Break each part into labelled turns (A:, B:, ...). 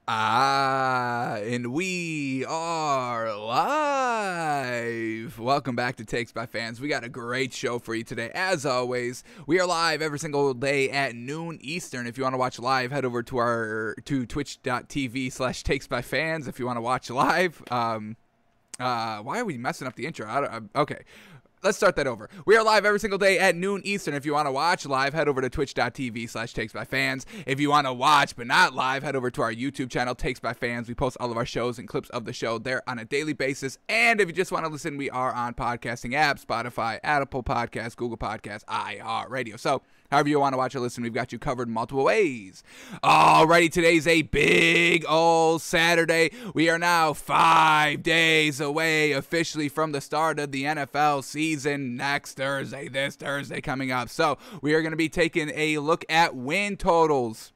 A: And we are live. Welcome back to Takes by Fans. We got a great show for you today. As always, we are live every single day at noon Eastern. If you want to watch live, head over to twitch.tv/Takes by Fans. If you want to watch live, why are we messing up the intro? Okay. Let's start that over. We are live every single day at noon Eastern. If you want to watch live, head over to twitch.tv/Takes by Fans. If you want to watch but not live, head over to our YouTube channel, Takes by Fans. We post all of our shows and clips of the show there on a daily basis. And if you just want to listen, we are on podcasting apps, Spotify, Apple Podcasts, Google Podcasts, iHeartRadio. So however you want to watch or listen, we've got you covered multiple ways. Alrighty, today's a big old Saturday. We are now 5 days away officially from the start of the NFL season next Thursday, this Thursday coming up. So we are going to be taking a look at win totals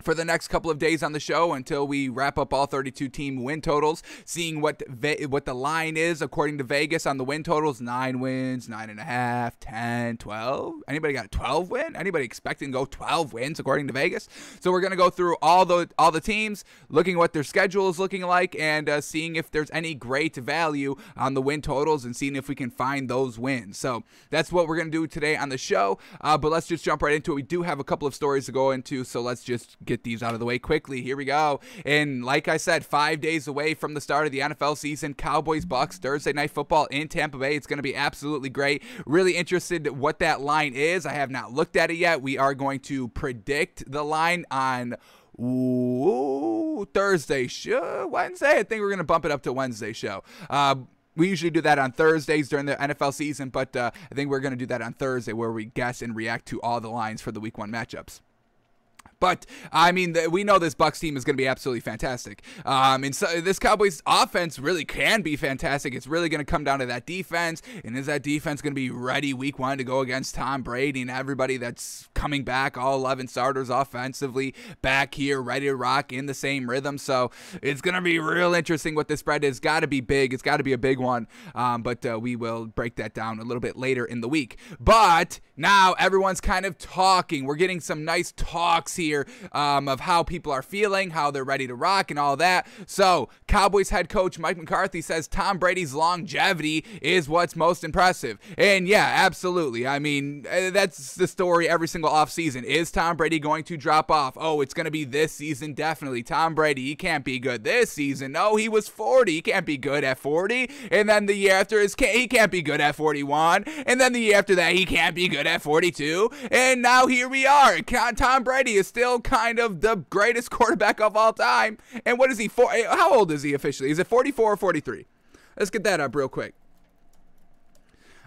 A: for the next couple of days on the show until we wrap up all 32 team win totals, seeing what the line is according to Vegas on the win totals. 9 wins, 9.5, 10, 12. Anybody got a 12 win? Anybody expecting to go 12 wins according to Vegas? So we're going to go through all the teams, looking what their schedule is looking like, and seeing if there's any great value on the win totals and seeing if we can find those wins. So that's what we're going to do today on the show, but let's just jump right into it. We do have a couple of stories to go into, so let's just get these out of the way quickly. Here we go. And like I said, 5 days away from the start of the NFL season. Cowboys Bucs Thursday Night Football in Tampa Bay. It's going to be absolutely great. Really interested what that line is. I have not looked at it yet. We are going to predict the line on Thursday show. Wednesday. I think we're going to bump it up to Wednesday show. We usually do that on Thursdays during the NFL season, but I think we're going to do that on Thursday where we guess and react to all the lines for the Week 1 matchups. But, I mean, we know this Bucs team is going to be absolutely fantastic. And so this Cowboys offense really can be fantastic. It's really going to come down to that defense. And is that defense going to be ready Week 1 to go against Tom Brady and everybody that's coming back, all 11 starters offensively back here, ready to rock in the same rhythm? So it's going to be real interesting what this spread is. Got to be big. It's got to be a big one. But we will break that down a little bit later in the week. But now everyone's kind of talking. We're getting some nice talks here of how people are feeling, how they're ready to rock and all that. So Cowboys head coach Mike McCarthy says Tom Brady's longevity is what's most impressive. And yeah, absolutely. I mean, that's the story every single offseason. Is Tom Brady going to drop off? Oh, it's going to be this season, definitely. Tom Brady, he can't be good this season. No, he was 40. He can't be good at 40. And then the year after, he can't be good at 41. And then the year after that, he can't be good at 42. And now here we are. Tom Brady is still kind of the greatest quarterback of all time. And what is he for? How old is he officially? Is it 44 or 43? Let's get that up real quick.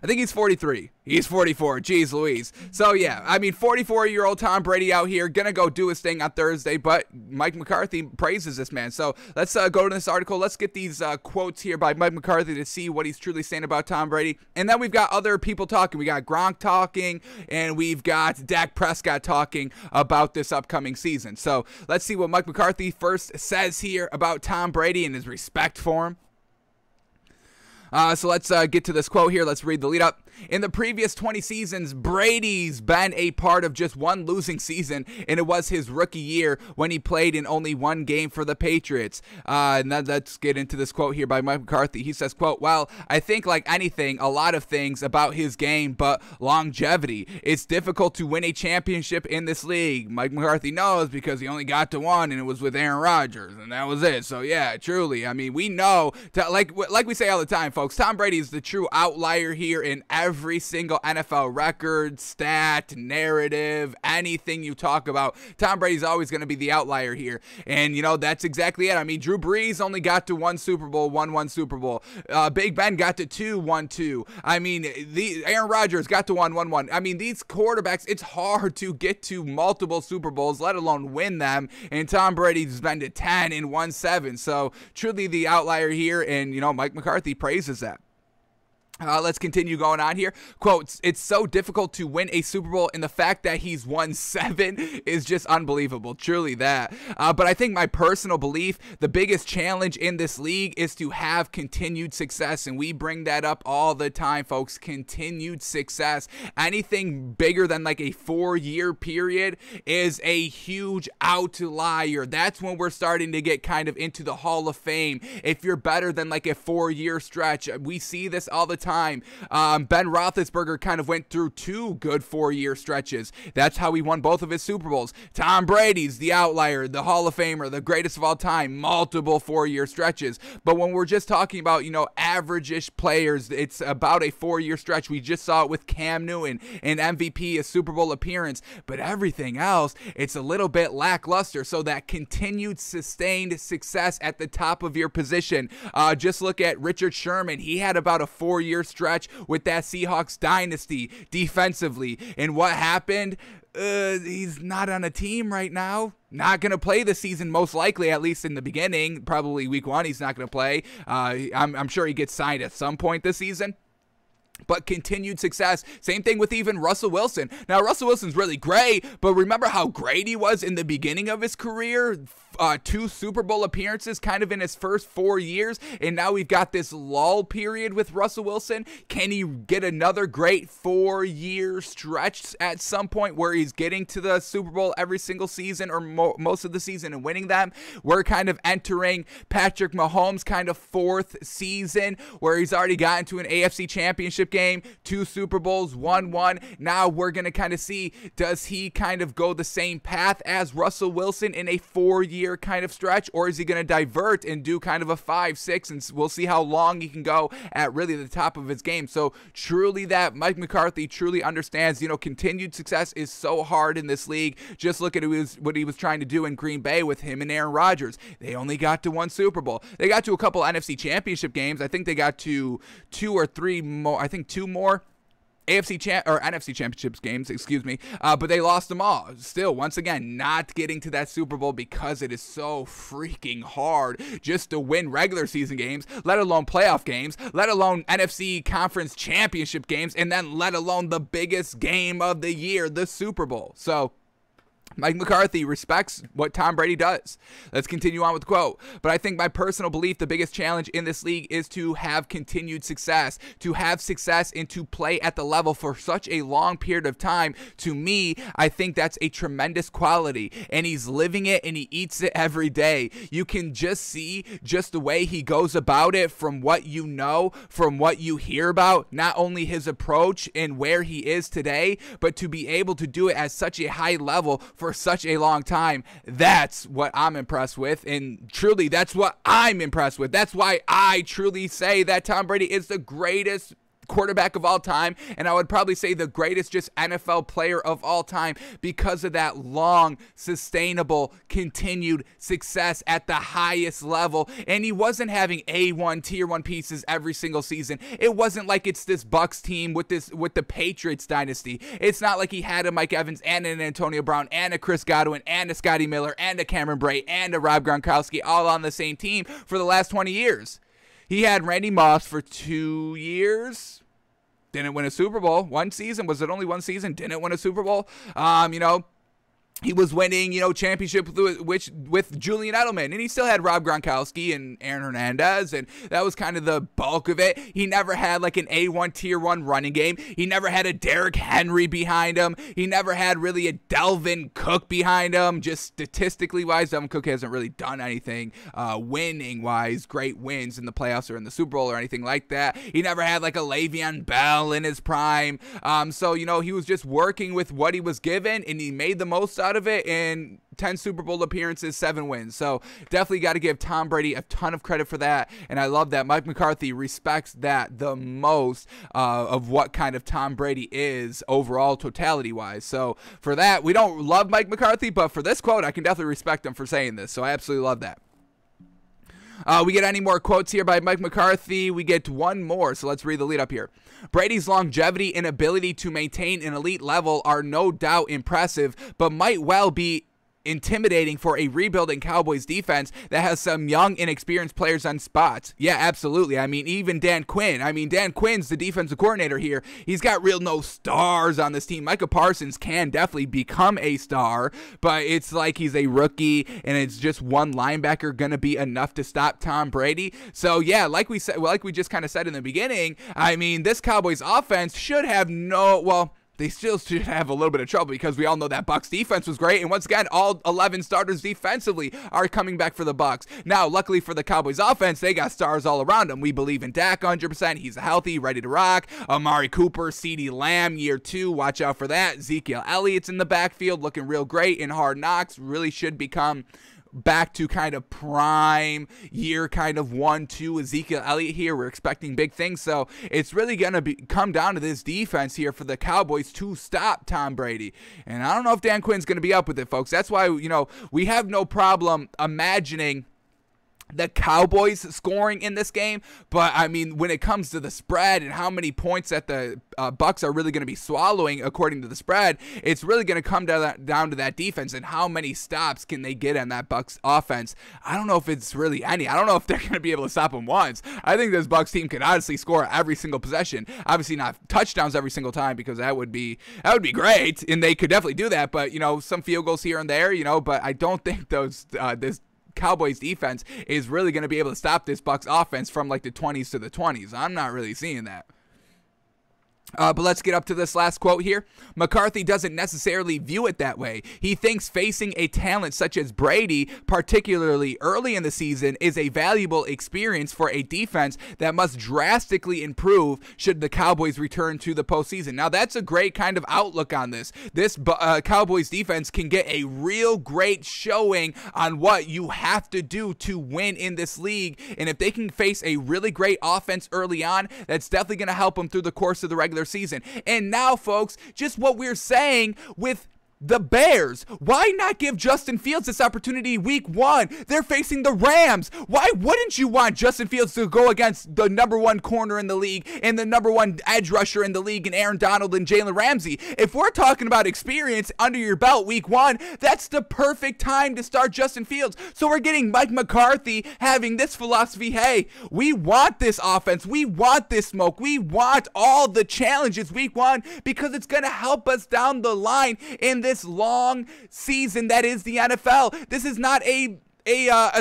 A: I think he's 43. He's 44. Jeez Louise. So, yeah, I mean, 44-year-old Tom Brady out here, going to go do his thing on Thursday, but Mike McCarthy praises this man. So, let's go to this article. Let's get these quotes here by Mike McCarthy to see what he's truly saying about Tom Brady. And then we've got other people talking. We got Gronk talking, and we've got Dak Prescott talking about this upcoming season. So, let's see what Mike McCarthy first says here about Tom Brady and his respect for him. So let's get to this quote here. Let's read the lead up. In the previous 20 seasons, Brady's been a part of just one losing season, and it was his rookie year when he played in only one game for the Patriots. And then let's get into this quote here by Mike McCarthy. He says, quote, well, I think like anything, a lot of things about his game, but longevity. It's difficult to win a championship in this league. Mike McCarthy knows because he only got to one, and it was with Aaron Rodgers, and that was it. So, yeah, truly, I mean, we know, like we say all the time, folks, Tom Brady is the true outlier here in every single NFL record, stat, narrative, anything you talk about. Tom Brady's always going to be the outlier here. And, you know, that's exactly it. I mean, Drew Brees only got to one Super Bowl, won one Super Bowl. Big Ben got to two, won two. I mean, Aaron Rodgers got to one, won one. I mean, these quarterbacks, it's hard to get to multiple Super Bowls, let alone win them. And Tom Brady's been to 10 and won 7. So, truly the outlier here. And, you know, Mike McCarthy praises that. Let's continue going on here. Quotes, it's so difficult to win a Super Bowl, and the fact that he's won 7 is just unbelievable. Truly that. But I think my personal belief, the biggest challenge in this league is to have continued success, and we bring that up all the time, folks. Continued success. Anything bigger than like a 4-year period is a huge outlier. That's when we're starting to get kind of into the Hall of Fame. If you're better than like a 4-year stretch, we see this all the time. Ben Roethlisberger kind of went through 2 good 4-year stretches. That's how he won both of his Super Bowls. Tom Brady's the outlier, the Hall of Famer, the greatest of all time, multiple 4-year stretches. But when we're just talking about, average-ish players, it's about a 4-year stretch. We just saw it with Cam Newton, an MVP, a Super Bowl appearance. But everything else, it's a little bit lackluster. So that continued sustained success at the top of your position. Just look at Richard Sherman. He had about a 4-year stretch with that Seahawks dynasty defensively, and what happened? He's not on a team right now. Not going to play this season, most likely, at least in the beginning. Probably week 1 he's not going to play. I'm sure he gets signed at some point this season. But continued success. Same thing with even Russell Wilson. Now, Russell Wilson's really great, but remember how great he was in the beginning of his career? 2 Super Bowl appearances kind of in his first 4 years, and now we've got this lull period with Russell Wilson. Can he get another great 4-year stretch at some point where he's getting to the Super Bowl every single season or most of the season and winning them? We're kind of entering Patrick Mahomes' kind of 4th season where he's already gotten to an AFC Championship game, 2 Super Bowls, won 1. Now we're going to kind of see, does he kind of go the same path as Russell Wilson in a 4-year kind of stretch, or is he going to divert and do kind of a 5-6, and we'll see how long he can go at really the top of his game. So truly that Mike McCarthy truly understands, continued success is so hard in this league. Just look at what he was trying to do in Green Bay with him and Aaron Rodgers. They only got to 1 Super Bowl. They got to a couple NFC Championship games. I think they got to 2 or 3 more. I think 2 more NFC Championships games, but they lost them all. Still, once again, not getting to that Super Bowl because it is so freaking hard just to win regular season games, let alone playoff games, let alone NFC Conference Championship games, and then let alone the biggest game of the year, the Super Bowl. So Mike McCarthy respects what Tom Brady does. Let's continue on with the quote. But I think my personal belief, the biggest challenge in this league is to have continued success, to have success and to play at the level for such a long period of time. To me, I think that's a tremendous quality, and he's living it and he eats it every day. You can just see just the way he goes about it from what you know, from what you hear about, not only his approach and where he is today, but to be able to do it at such a high level for such a long time. That's what I'm impressed with, and truly that's what I'm impressed with. That's why I truly say that Tom Brady is the greatest quarterback of all time, and I would probably say the greatest just NFL player of all time because of that long, sustainable, continued success at the highest level. And he wasn't having A1 tier 1 pieces every single season. It wasn't like it's this Bucs team with the Patriots dynasty. It's not like he had a Mike Evans and an Antonio Brown and a Chris Godwin and a Scotty Miller and a Cameron Bray and a Rob Gronkowski all on the same team for the last 20 years. He had Randy Moss for 2 years. Didn't win a Super Bowl. 1 season. Was it only 1 season? Didn't win a Super Bowl. He was winning, championship with Julian Edelman, and he still had Rob Gronkowski and Aaron Hernandez, and that was kind of the bulk of it. He never had like an A1 tier 1 running game. He never had a Derrick Henry behind him. He never had really a Delvin Cook behind him. Just statistically wise, Delvin Cook hasn't really done anything winning wise, great wins in the playoffs or in the Super Bowl or anything like that. He never had like a Le'Veon Bell in his prime. So he was just working with what he was given, and he made the most out of it in 10 Super Bowl appearances, 7 wins. So definitely got to give Tom Brady a ton of credit for that, and I love that Mike McCarthy respects that the most of what kind of Tom Brady is overall totality wise. So for that, we don't love Mike McCarthy, but for this quote, I can definitely respect him for saying this. So I absolutely love that. We get any more quotes here by Mike McCarthy? We get one more, so let's read the lead up here. Brady's longevity and ability to maintain an elite level are no doubt impressive, but might well be intimidating for a rebuilding Cowboys defense that has some young, inexperienced players on spots. Yeah, absolutely. I mean, even Dan Quinn. Dan Quinn's the defensive coordinator here. He's got real no stars on this team. Micah Parsons can definitely become a star, but it's like he's a rookie, and it's just one linebacker going to be enough to stop Tom Brady. So, yeah, like we just kind of said in the beginning, I mean, this Cowboys offense should have they still should have a little bit of trouble because we all know that Bucs defense was great. And once again, all 11 starters defensively are coming back for the Bucs. Now, luckily for the Cowboys offense, they got stars all around them. We believe in Dak 100%. He's healthy, ready to rock. Amari Cooper, CeeDee Lamb, year 2. Watch out for that. Ezekiel Elliott's in the backfield, looking real great in Hard Knocks. Really should become back to kind of prime year, kind of 1-2 Ezekiel Elliott here. We're expecting big things, so it's really going to come down to this defense here for the Cowboys to stop Tom Brady. And I don't know if Dan Quinn's going to be up with it, folks. That's why, we have no problem imagining the Cowboys scoring in this game, but I mean, when it comes to the spread and how many points that the Bucs are really going to be swallowing according to the spread, it's really going to come down to that defense and how many stops can they get on that Bucs offense. I don't know if it's really any. I don't know if they're going to be able to stop them once. I think this Bucs team could honestly score every single possession. Obviously not touchdowns every single time, because that would be great, and they could definitely do that, but some field goals here and there, but I don't think this Cowboys defense is really going to be able to stop this Bucs offense from like the 20s to the 20s. I'm not really seeing that. But let's get up to this last quote here. McCarthy doesn't necessarily view it that way. He thinks facing a talent such as Brady, particularly early in the season, is a valuable experience for a defense that must drastically improve should the Cowboys return to the postseason. Now, that's a great kind of outlook on this. This Cowboys defense can get a real great showing on what you have to do to win in this league. And if they can face a really great offense early on, that's definitely going to help them through the course of the regular season. And now, folks, just what we're saying with the Bears. Why not give Justin Fields this opportunity week 1? They're facing the Rams. Why wouldn't you want Justin Fields to go against the #1 corner in the league and the #1 edge rusher in the league in Aaron Donald and Jalen Ramsey? If we're talking about experience under your belt week 1, that's the perfect time to start Justin Fields. So we're getting Mike McCarthy having this philosophy. Hey, we want this offense. We want this smoke. We want all the challenges week 1 because it's going to help us down the line in this long season that is the NFL. This is not a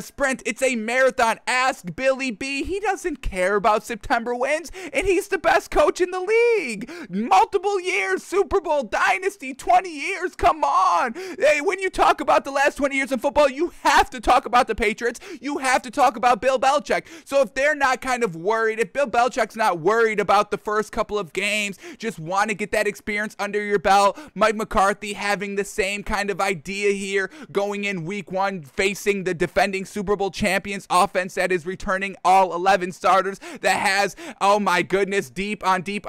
A: sprint, it's a marathon. Ask Billy B. He doesn't care about September wins, and he's the best coach in the league. Multiple years, Super Bowl, dynasty, 20 years, come on. Hey, when you talk about the last 20 years in football, you have to talk about the Patriots. You have to talk about Bill Belichick. So if they're not kind of worried, if Bill Belichick's not worried about the first couple of games, just want to get that experience under your belt, Mike McCarthy having the same kind of idea here, going in week 1, facing the defending Super Bowl champions offense that is returning all 11 starters, that has, oh my goodness, deep on deep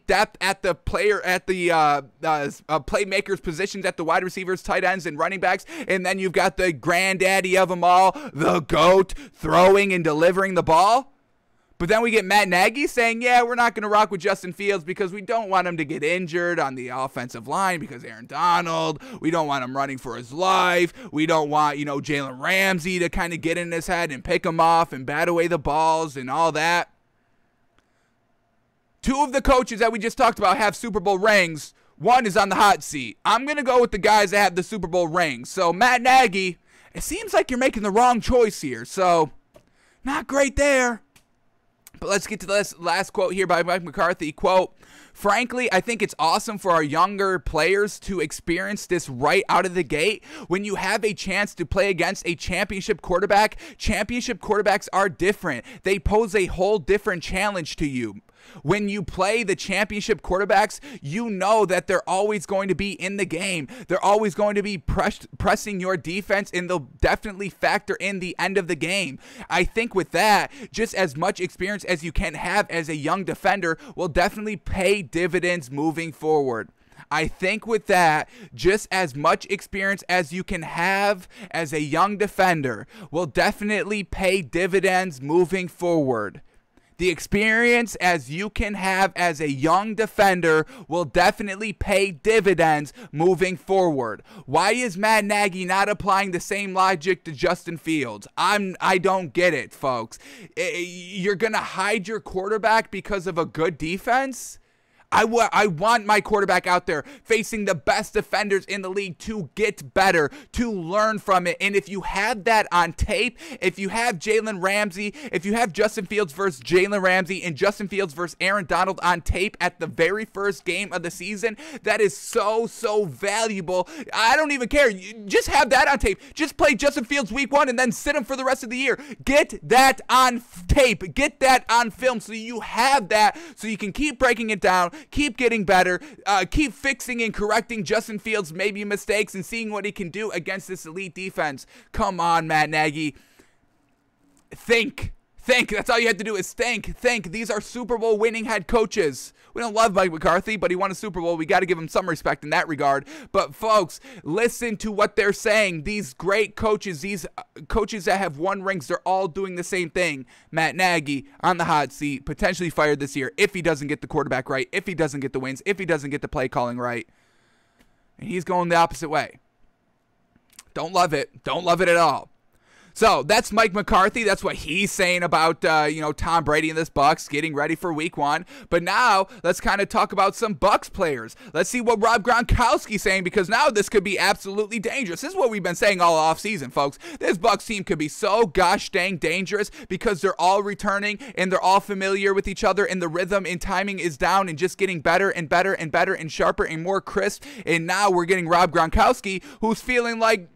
A: depth at the playmakers positions, at the wide receivers, tight ends, and running backs. And then you've got the granddaddy of them all, the GOAT, throwing and delivering the ball. But then we get Matt Nagy saying, yeah, we're not going to rock with Justin Fields because we don't want him to get injured on the offensive line because Aaron Donald, we don't want him running for his life. We don't want, Jalen Ramsey to kind of get in his head and pick him off and bat away the balls and all that. 2 of the coaches that we just talked about have Super Bowl rings. 1 is on the hot seat. I'm going to go with the guys that have the Super Bowl rings. So, Matt Nagy, it seems like you're making the wrong choice here. So, not great there. But let's get to this last quote here by Mike McCarthy. Quote, frankly, I think it's awesome for our younger players to experience this right out of the gate. When you have a chance to play against a championship quarterback, championship quarterbacks are different. They pose a whole different challenge to you. When you play the championship quarterbacks, you know that they're always going to be in the game. They're always going to be pressing your defense, and they'll definitely factor in the end of the game. I think with that, just as much experience as you can have as a young defender will definitely pay dividends moving forward. I think with that, just as much experience as you can have as a young defender will definitely pay dividends moving forward. The experience as you can have as a young defender will definitely pay dividends moving forward. Why is Matt Nagy not applying the same logic to Justin Fields? I don't get it, folks. You're going to hide your quarterback because of a good defense? I want my quarterback out there facing the best defenders in the league to get better, to learn from it. And if you have that on tape, if you have Jalen Ramsey, if you have Justin Fields versus Jalen Ramsey and Justin Fields versus Aaron Donald on tape at the very first game of the season, that is so valuable. I don't even care. You just have that on tape. Just play Justin Fields week 1 and then sit him for the rest of the year. Get that on tape. Get that on film so you have that, so you can keep breaking it down, keep getting better, keep fixing and correcting Justin Fields' maybe mistakes and seeing what he can do against this elite defense. Come on, Matt Nagy. Think. That's all you have to do is think. These are Super Bowl winning head coaches. We don't love Mike McCarthy, but he won a Super Bowl. We got to give him some respect in that regard. But folks, listen to what they're saying. These great coaches, these coaches that have won rings, they're all doing the same thing. Matt Nagy on the hot seat, potentially fired this year if he doesn't get the quarterback right, if he doesn't get the wins, if he doesn't get the play calling right. And he's going the opposite way. Don't love it. Don't love it at all. So that's Mike McCarthy. That's what he's saying about, Tom Brady and this Bucs getting ready for week 1. But now let's kind of talk about some Bucs players. Let's see what Rob Gronkowski's saying, because now this could be absolutely dangerous. This is what we've been saying all offseason, folks. This Bucs team could be so gosh dang dangerous because they're all returning and they're all familiar with each other and the rhythm and timing is down and just getting better and better and better and sharper and more crisp. And now we're getting Rob Gronkowski, who's feeling like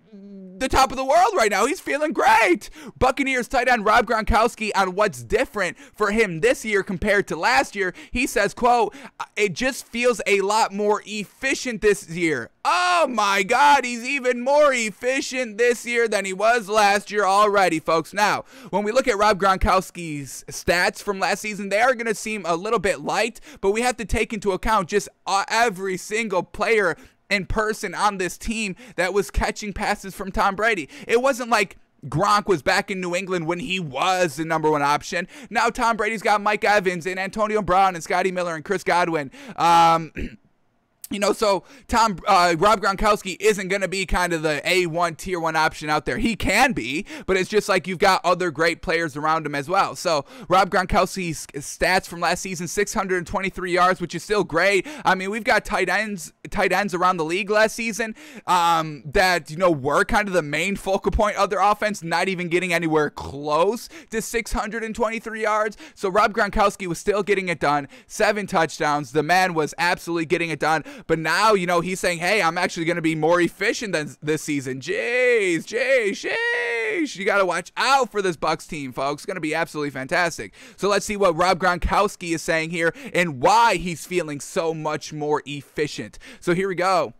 A: the top of the world right now. He's feeling great. Buccaneers tight end Rob Gronkowski on what's different for him this year compared to last year. He says, quote, "It just feels a lot more efficient this year." Oh my God, he's even more efficient this year than he was last year already, folks. Now, when we look at Rob Gronkowski's stats from last season, they are going to seem a little bit light, but we have to take into account just every single player in person on this team that was catching passes from Tom Brady. It wasn't like Gronk was back in New England when he was the #1 option. Now Tom Brady's got Mike Evans and Antonio Brown and Scotty Miller and Chris Godwin. So Rob Gronkowski isn't going to be kind of the A1 tier 1 option out there. He can be, but it's just like you've got other great players around him as well. So Rob Gronkowski's stats from last season, 623 yards, which is still great. I mean, we've got tight ends around the league last season that, were kind of the main focal point of their offense, not even getting anywhere close to 623 yards. So Rob Gronkowski was still getting it done. 7 touchdowns. The man was absolutely getting it done. But now, he's saying, hey, I'm actually going to be more efficient than this season. Sheesh. You got to watch out for this Bucs team, folks. It's going to be absolutely fantastic. So let's see what Rob Gronkowski is saying here and why he's feeling so much more efficient. So here we go.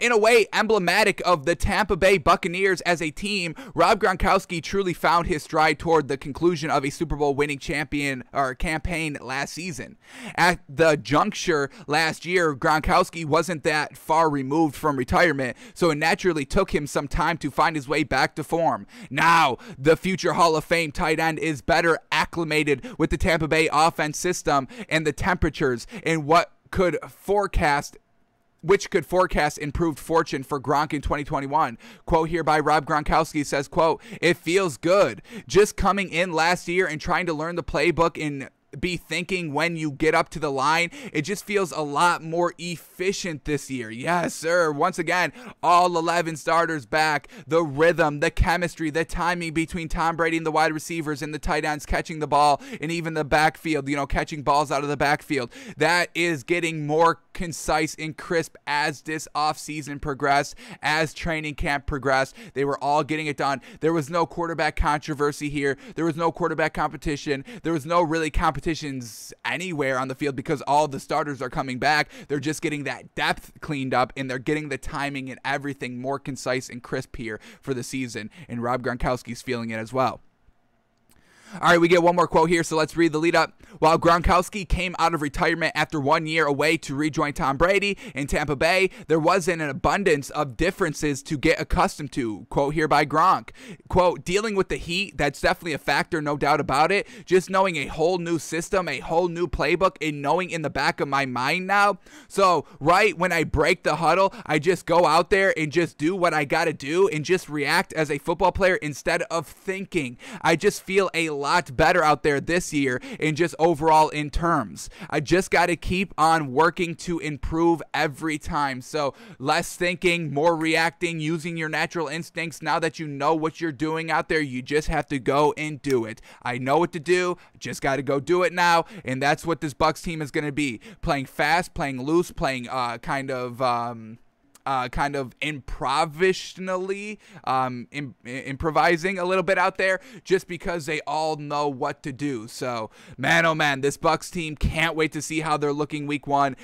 A: In a way emblematic of the Tampa Bay Buccaneers as a team, Rob Gronkowski truly found his stride toward the conclusion of a Super Bowl winning campaign last season. At the juncture last year, Gronkowski wasn't that far removed from retirement, so it naturally took him some time to find his way back to form. Now, the future Hall of Fame tight end is better acclimated with the Tampa Bay offense system and the temperatures and which could forecast improved fortune for Gronk in 2021. Quote here by Rob Gronkowski says, quote, "It feels good. Just coming in last year and trying to learn the playbook and be thinking when you get up to the line, it just feels a lot more efficient this year." Yes, sir. Once again, all 11 starters back. The rhythm, the chemistry, the timing between Tom Brady and the wide receivers and the tight ends catching the ball and even the backfield, catching balls out of the backfield. That is getting more concise and crisp as this offseason progressed, as training camp progressed. They were all getting it done. There was no quarterback controversy here. There was no quarterback competition. There was no really competitions anywhere on the field because all the starters are coming back. They're just getting that depth cleaned up and they're getting the timing and everything more concise and crisp here for the season. And Rob Gronkowski's feeling it as well. All right, we get one more quote here, so let's read the lead up. While Gronkowski came out of retirement after 1 year away to rejoin Tom Brady in Tampa Bay, there wasn't an abundance of differences to get accustomed to. Quote here by Gronk. Quote, dealing with the heat, that's definitely a factor, no doubt about it. Just knowing a whole new system, a whole new playbook, and knowing in the back of my mind now. So right when I break the huddle, I just go out there and just do what I got to do and just react as a football player instead of thinking. I just feel a lot better out there this year and just overall in terms. I just got to keep on working to improve every time. So less thinking, more reacting, using your natural instincts. Now that you know what you're doing out there, you just have to go and do it. I know what to do, just got to go do it now, and that's what this Bucs team is going to be. Playing fast, playing loose, playing kind of improvisationally, improvising a little bit out there, just because they all know what to do. So, man, oh man, this Bucs team, can't wait to see how they're looking week one.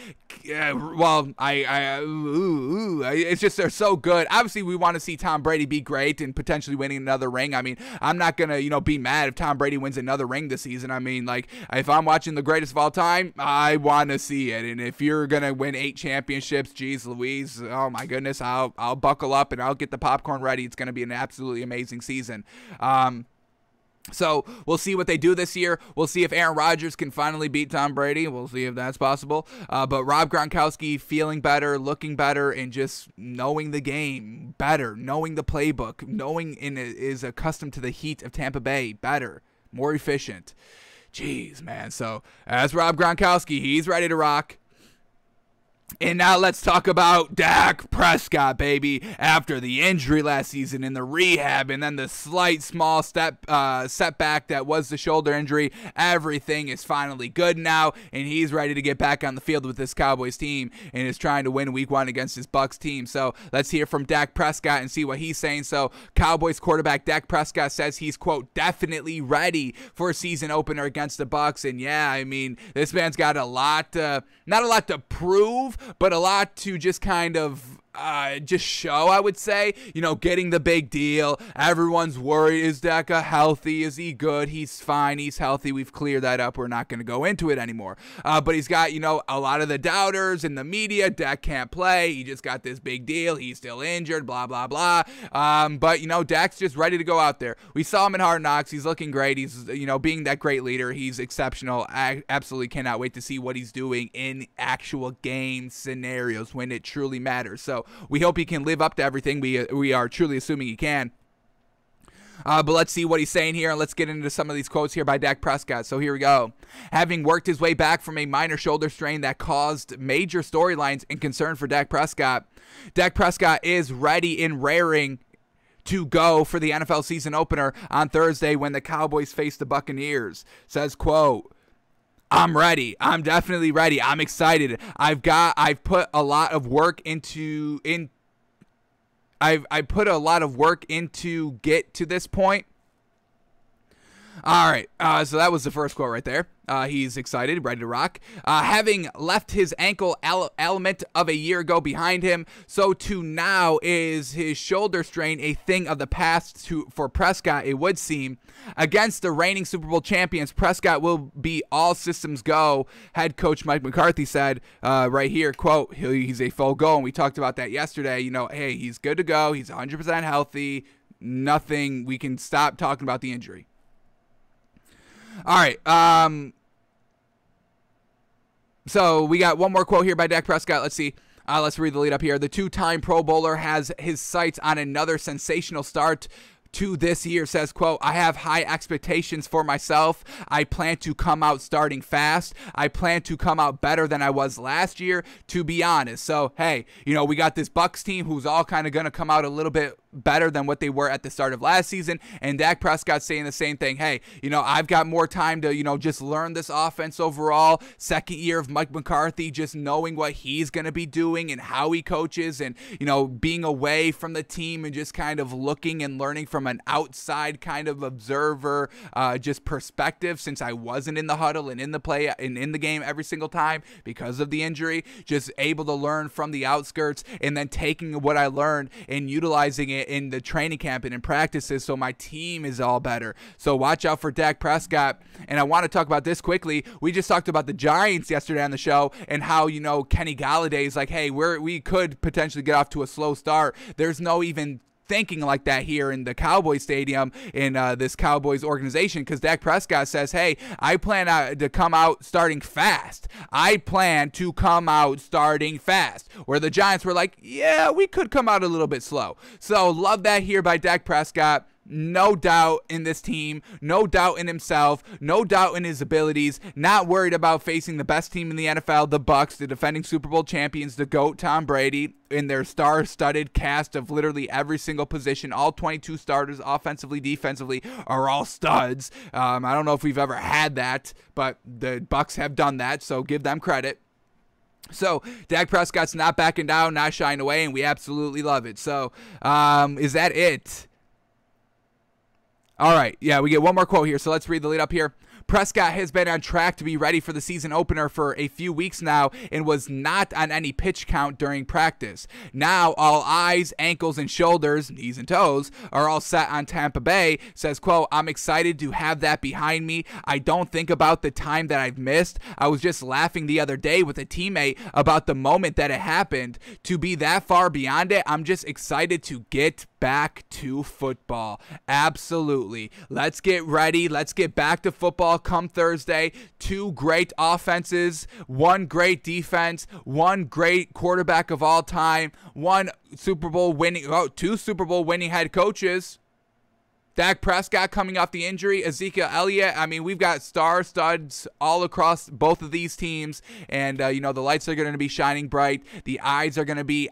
A: Well, it's just they're so good. Obviously, we want to see Tom Brady be great and potentially winning another ring. I mean, I'm not gonna, be mad if Tom Brady wins another ring this season. I mean, like, if I'm watching the greatest of all time, I want to see it. And if you're gonna win 8 championships, geez Louise, oh my goodness, I'll buckle up and I'll get the popcorn ready. It's gonna be an absolutely amazing season. So we'll see what they do this year. We'll see if Aaron Rodgers can finally beat Tom Brady. We'll see if that's possible. But Rob Gronkowski feeling better, looking better, and just knowing the game better, knowing the playbook, knowing is accustomed to the heat of Tampa Bay better, more efficient. Jeez, man. So as Rob Gronkowski, he's ready to rock. And now let's talk about Dak Prescott, baby. After the injury last season in the rehab and then the small setback that was the shoulder injury, everything is finally good now, and he's ready to get back on the field with this Cowboys team and is trying to win week 1 against his Bucs team. So let's hear from Dak Prescott and see what he's saying. So Cowboys quarterback Dak Prescott says he's, quote, definitely ready for a season opener against the Bucs. And yeah, I mean, this man's got not a lot to prove, but a lot to just kind of just show, I would say. Getting the big deal. Everyone's worried. Is Dak healthy? Is he good? He's fine. He's healthy. We've cleared that up. We're not going to go into it anymore. But he's got, a lot of the doubters in the media. Dak can't play. He just got this big deal. He's still injured, blah, blah, blah. But, Dak's just ready to go out there. We saw him in Hard Knocks. He's looking great. He's, being that great leader. He's exceptional. I absolutely cannot wait to see what he's doing in actual game scenarios when it truly matters. So we hope he can live up to everything. We are truly assuming he can. But let's see what he's saying here, and let's get into some of these quotes here by Dak Prescott. So here we go. Having worked his way back from a minor shoulder strain that caused major storylines and concern for Dak Prescott is ready and raring to go for the NFL season opener on Thursday when the Cowboys face the Buccaneers. Says, quote, I'm ready. I'm definitely ready. I'm excited. I've put a lot of work into get to this point. All right, so that was the first quote right there. He's excited, ready to rock. Having left his ankle ailment of a year ago behind him, so to now is his shoulder strain a thing of the past for Prescott, it would seem. Against the reigning Super Bowl champions, Prescott will be all systems go, head coach Mike McCarthy said right here, quote, he's a full go, and we talked about that yesterday. Hey, he's good to go. He's 100% healthy. Nothing, we can stop talking about the injury. All right, so we got one more quote here by Dak Prescott. Let's see. Let's read the lead up here. The 2-time Pro Bowler has his sights on another sensational start to this year. Says, quote, I have high expectations for myself. I plan to come out starting fast. I plan to come out better than I was last year, to be honest. So, hey, we got this Bucs team who's all kind of going to come out a little bit better than what they were at the start of last season, and Dak Prescott saying the same thing. Hey, I've got more time to, just learn this offense overall. Second year of Mike McCarthy, just knowing what he's going to be doing and how he coaches, and, being away from the team and just kind of looking and learning from an outside kind of observer, just perspective, since I wasn't in the huddle and in the play and in the game every single time because of the injury. Just able to learn from the outskirts and then taking what I learned and utilizing it in the training camp and in practices, so my team is all better. So watch out for Dak Prescott. And I want to talk about this quickly. We just talked about the Giants yesterday on the show and how, Kenny Galladay is like, hey, we could potentially get off to a slow start. There's no even thinking like that here in the Cowboys stadium in this Cowboys organization, because Dak Prescott says, hey, I plan to come out starting fast. I plan to come out starting fast. Where the Giants were like, yeah, we could come out a little bit slow. So love that here by Dak Prescott. No doubt in this team, no doubt in himself, no doubt in his abilities, not worried about facing the best team in the NFL, the Bucs, the defending Super Bowl champions, the GOAT, Tom Brady, in their star-studded cast of literally every single position. All 22 starters, offensively, defensively, are all studs. I don't know if we've ever had that, but the Bucs have done that, so give them credit. So Dak Prescott's not backing down, not shying away, and we absolutely love it. So is that it? All right, yeah, we get one more quote here, so let's read the lead up here. Prescott has been on track to be ready for the season opener for a few weeks now and was not on any pitch count during practice. Now all eyes, ankles, and shoulders, knees and toes, are all set on Tampa Bay. Says, quote, I'm excited to have that behind me. I don't think about the time that I've missed. I was just laughing the other day with a teammate about the moment that it happened. To be that far beyond it, I'm just excited to get back to football. Absolutely. Let's get ready. Let's get back to football come Thursday. Two great offenses, one great defense, one great quarterback of all time, two Super Bowl winning head coaches. Dak Prescott coming off the injury, Ezekiel Elliott. I mean, we've got star studs all across both of these teams, and the lights are going to be shining bright. The eyes are going to be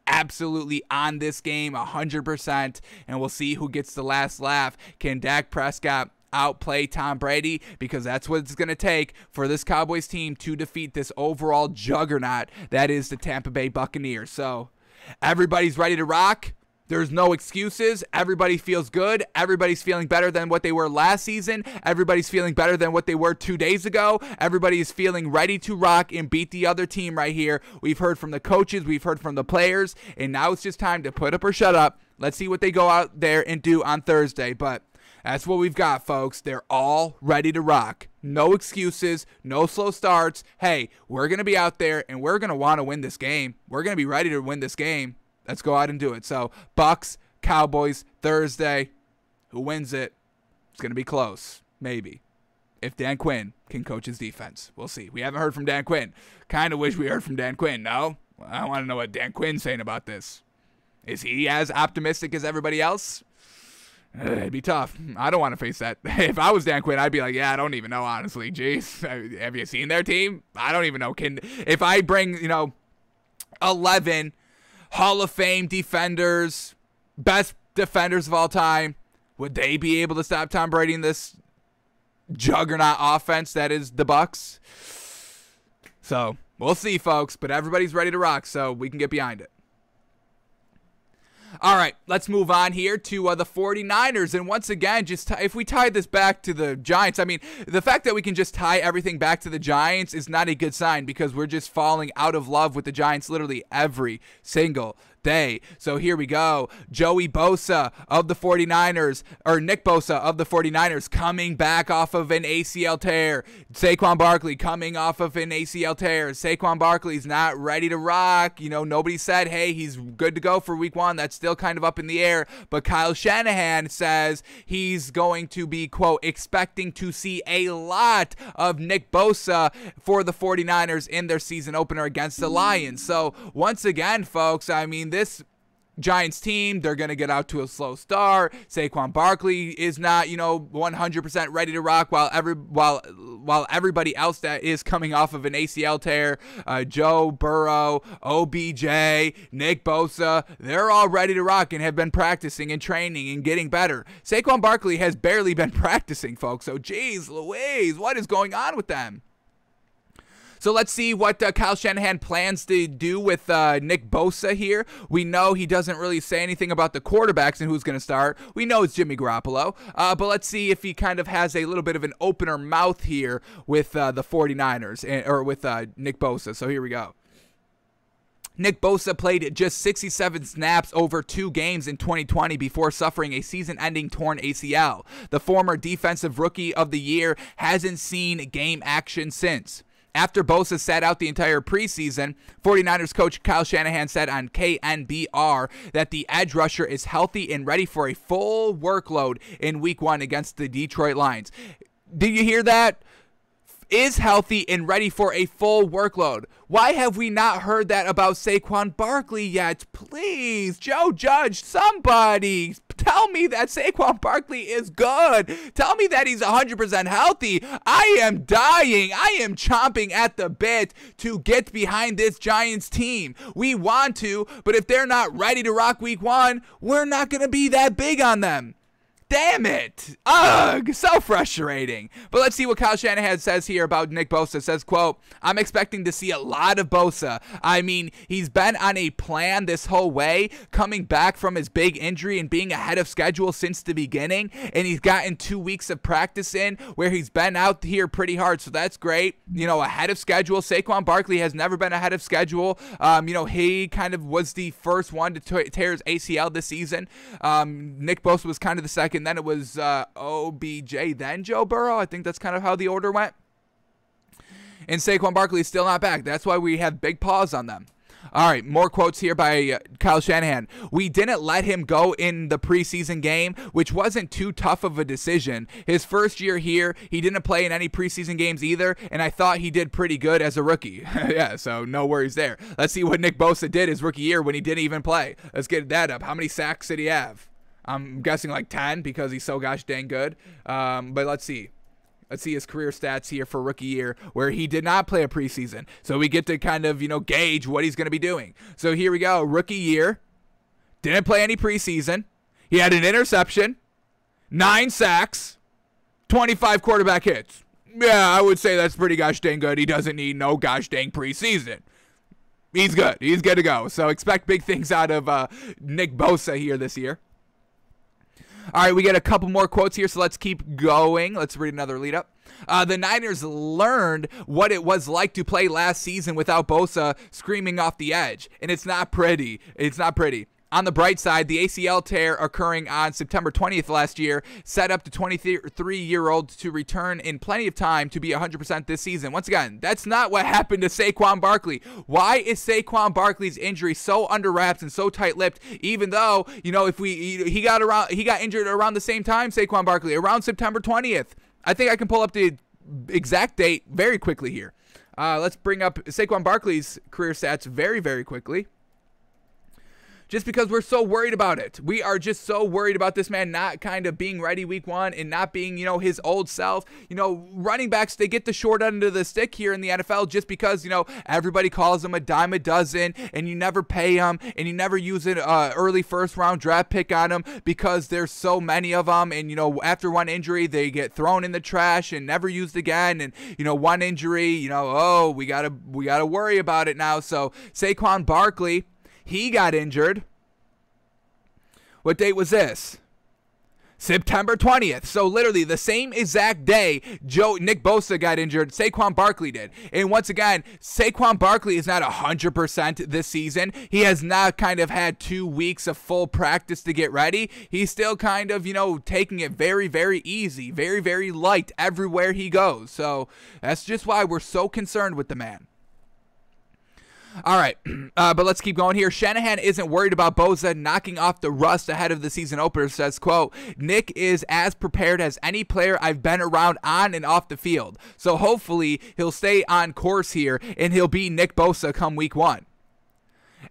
A: absolutely on this game 100%, and we'll see who gets the last laugh. Can Dak Prescott outplay Tom Brady? Because that's what it's going to take for this Cowboys team to defeat this overall juggernaut that is the Tampa Bay Buccaneers. So everybody's ready to rock. There's no excuses. Everybody feels good. Everybody's feeling better than what they were last season. Everybody's feeling better than what they were 2 days ago. Everybody is feeling ready to rock and beat the other team right here. We've heard from the coaches. We've heard from the players. And now it's just time to put up or shut up. Let's see what they go out there and do on Thursday. But that's what we've got, folks. They're all ready to rock. No excuses, no slow starts. Hey, we're going to be out there, and we're going to want to win this game. We're going to be ready to win this game. Let's go out and do it. So, Bucs, Cowboys, Thursday. Who wins it? It's going to be close. Maybe. If Dan Quinn can coach his defense. We'll see. We haven't heard from Dan Quinn. Kind of wish we heard from Dan Quinn, no? I want to know what Dan Quinn's saying about this. Is he as optimistic as everybody else? It'd be tough. I don't want to face that. If I was Dan Quinn, I'd be like, yeah, I don't even know, honestly. Jeez, have you seen their team? I don't even know. If I bring, 11 Hall of Fame defenders, best defenders of all time, would they be able to stop Tom Brady in this juggernaut offense that is the Bucs? So, we'll see, folks. But everybody's ready to rock, so we can get behind it. All right, let's move on here to the 49ers. And once again, if we tie this back to the Giants, I mean, the fact that we can just tie everything back to the Giants is not a good sign, because we're just falling out of love with the Giants literally every single day. So here we go. Joey Bosa of the 49ers, or Nick Bosa of the 49ers, coming back off of an ACL tear. Saquon Barkley coming off of an ACL tear. Saquon Barkley's not ready to rock. Nobody said, hey, he's good to go for week 1. That's still kind of up in the air. But Kyle Shanahan says he's going to be, quote, expecting to see a lot of Nick Bosa for the 49ers in their season opener against the Lions. So once again, folks, I mean, this Giants team, they're going to get out to a slow start. Saquon Barkley is not, 100% ready to rock, while everybody else that is coming off of an ACL tear, Joe Burrow, OBJ, Nick Bosa, they're all ready to rock and have been practicing and training and getting better. Saquon Barkley has barely been practicing, folks. So, geez Louise, what is going on with them? So let's see what Kyle Shanahan plans to do with Nick Bosa here. We know he doesn't really say anything about the quarterbacks and who's going to start. We know it's Jimmy Garoppolo. But let's see if he kind of has a little bit of an opener mouth here with the 49ers, or with Nick Bosa. So here we go. Nick Bosa played just 67 snaps over 2 games in 2020 before suffering a season-ending torn ACL. The former Defensive Rookie of the Year hasn't seen game action since. After Bosa sat out the entire preseason, 49ers coach Kyle Shanahan said on KNBR that the edge rusher is healthy and ready for a full workload in Week 1 against the Detroit Lions. Did you hear that? Is healthy and ready for a full workload. Why have we not heard that about Saquon Barkley yet? Please, Joe Judge, somebody tell me that Saquon Barkley is good. Tell me that he's 100% healthy. I am dying. I am chomping at the bit to get behind this Giants team. We want to, but if they're not ready to rock Week 1, we're not going to be that big on them. Damn it. Ugh, so frustrating. But let's see what Kyle Shanahan says here about Nick Bosa. It says, quote, I'm expecting to see a lot of Bosa. I mean, he's been on a plan this whole way, coming back from his big injury and being ahead of schedule since the beginning. And he's gotten 2 weeks of practice in where he's been out here pretty hard. So that's great. You know, ahead of schedule. Saquon Barkley has never been ahead of schedule. He kind of was the first one to tear his ACL this season. Nick Bosa was kind of the second. Then it was OBJ, then Joe Burrow. I think that's kind of how the order went. And Saquon Barkley is still not back. That's why we have big pause on them. All right, more quotes here by Kyle Shanahan. We didn't let him go in the preseason game, which wasn't too tough of a decision. His first year here, he didn't play in any preseason games either, and I thought he did pretty good as a rookie. Yeah, so no worries there. Let's see what Nick Bosa did his rookie year when he didn't even play. Let's get that up. How many sacks did he have? I'm guessing like 10 because he's so gosh dang good. But let's see. Let's see his career stats here for rookie year where he did not play a preseason. So we get to kind of, gauge what he's going to be doing. So here we go. Rookie year. Didn't play any preseason. He had an interception. 9 sacks. 25 quarterback hits. Yeah, I would say that's pretty gosh dang good. He doesn't need no gosh dang preseason. He's good. He's good to go. So expect big things out of Nick Bosa here this year. All right, we get a couple more quotes here, so let's keep going. Let's read another lead up. The Niners learned what it was like to play last season without Bosa screaming off the edge, and it's not pretty. It's not pretty. On the bright side, the ACL tear occurring on September 20th last year set up the 23-year-old to return in plenty of time to be 100% this season. Once again, that's not what happened to Saquon Barkley. Why is Saquon Barkley's injury so under wraps and so tight-lipped? Even though, if he got injured around the same time, Saquon Barkley, around September 20th. I think I can pull up the exact date very quickly here. Let's bring up Saquon Barkley's career stats very, very quickly. Just because we're so worried about it. We are just so worried about this man not kind of being ready Week 1 and not being, his old self. Running backs, they get the short end of the stick here in the NFL just because, everybody calls them a dime a dozen and you never pay them and you never use an early first-round draft pick on them because there's so many of them. And, after one injury, they get thrown in the trash and never used again. And, one injury, we got to worry about it now. So Saquon Barkley, he got injured. What date was this? September 20th. So literally the same exact day Nick Bosa got injured, Saquon Barkley did. And once again, Saquon Barkley is not 100% this season. He has not kind of had 2 weeks of full practice to get ready. He's still kind of, taking it very, very easy, very, very light everywhere he goes. So that's just why we're so concerned with the man. All right, but let's keep going here. Shanahan isn't worried about Bosa knocking off the rust ahead of the season opener. Says, quote, Nick is as prepared as any player I've been around on and off the field. So hopefully he'll stay on course here and he'll be Nick Bosa come Week 1.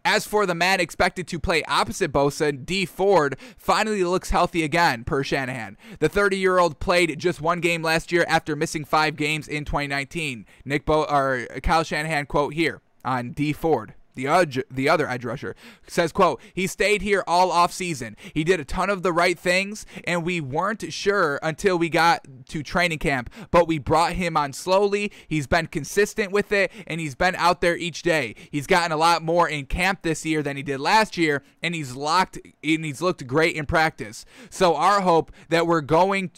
A: As for the man expected to play opposite Bosa, D. Ford finally looks healthy again, per Shanahan. The 30-year-old played just 1 game last year after missing 5 games in 2019. Kyle Shanahan quote here on D. Ford, the other edge rusher, says, quote, he stayed here all offseason. He did a ton of the right things, and we weren't sure until we got to training camp, but we brought him on slowly. He's been consistent with it, and he's been out there each day. He's gotten a lot more in camp this year than he did last year, and he's looked great in practice. So our hope that we're going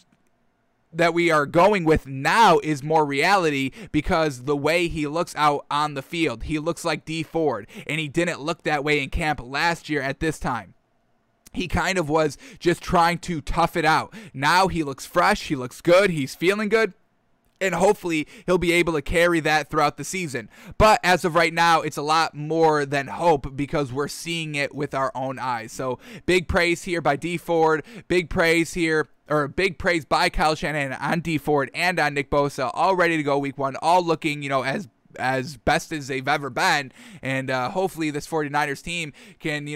A: that we are going with now is more reality because the way he looks out on the field, he looks like D Ford, and he didn't look that way in camp last year at this time. He kind of was just trying to tough it out. Now he looks fresh, he looks good, he's feeling good, and hopefully he'll be able to carry that throughout the season. But as of right now, it's a lot more than hope because we're seeing it with our own eyes. So big praise here by D Ford, big praise here, or big praise by Kyle Shanahan on D Ford and on Nick Bosa, all ready to go week one, all looking, as best as they've ever been, and hopefully this 49ers team can,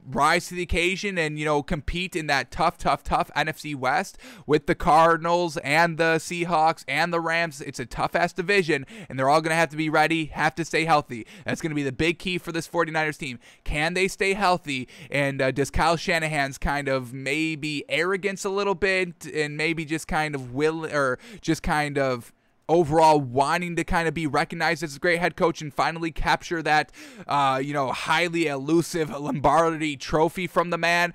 A: rise to the occasion and, compete in that tough NFC West with the Cardinals and the Seahawks and the Rams. It's a tough-ass division, and they're all going to have to be ready, have to stay healthy. That's going to be the big key for this 49ers team. Can they stay healthy, and does Kyle Shanahan's kind of maybe arrogance a little bit and maybe just kind of overall wanting to kind of be recognized as a great head coach and finally capture that, highly elusive Lombardi trophy from the man?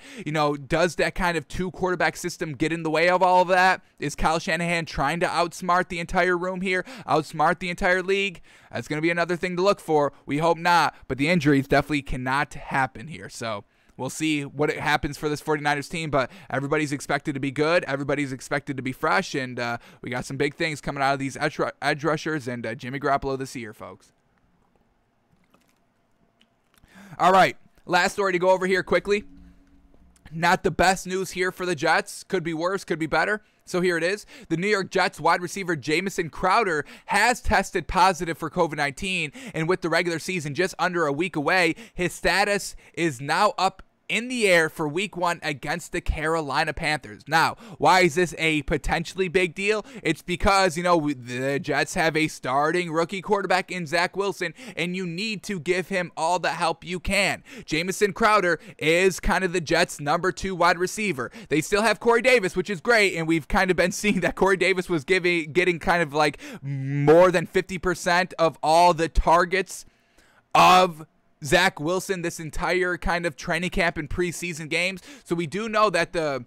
A: Does that kind of 2-quarterback system get in the way of all of that? Is Kyle Shanahan trying to outsmart the entire room here, outsmart the entire league? That's going to be another thing to look for. We hope not, but the injuries definitely cannot happen here. So we'll see what happens for this 49ers team, but everybody's expected to be good. Everybody's expected to be fresh, and we got some big things coming out of these edge rushers and Jimmy Garoppolo this year, folks. All right, last story to go over here quickly. Not the best news here for the Jets. Could be worse, could be better. So here it is. The New York Jets wide receiver Jamison Crowder has tested positive for COVID-19, and with the regular season just under a week away, his status is now up in the air for week one against the Carolina Panthers. Now, why is this a potentially big deal? It's because, the Jets have a starting rookie quarterback in Zach Wilson, and you need to give him all the help you can. Jamison Crowder is kind of the Jets' number 2 wide receiver. They still have Corey Davis, which is great, and we've kind of been seeing that Corey Davis was getting kind of like more than 50% of all the targets of Zach Wilson this entire kind of training camp and preseason games. So we do know that the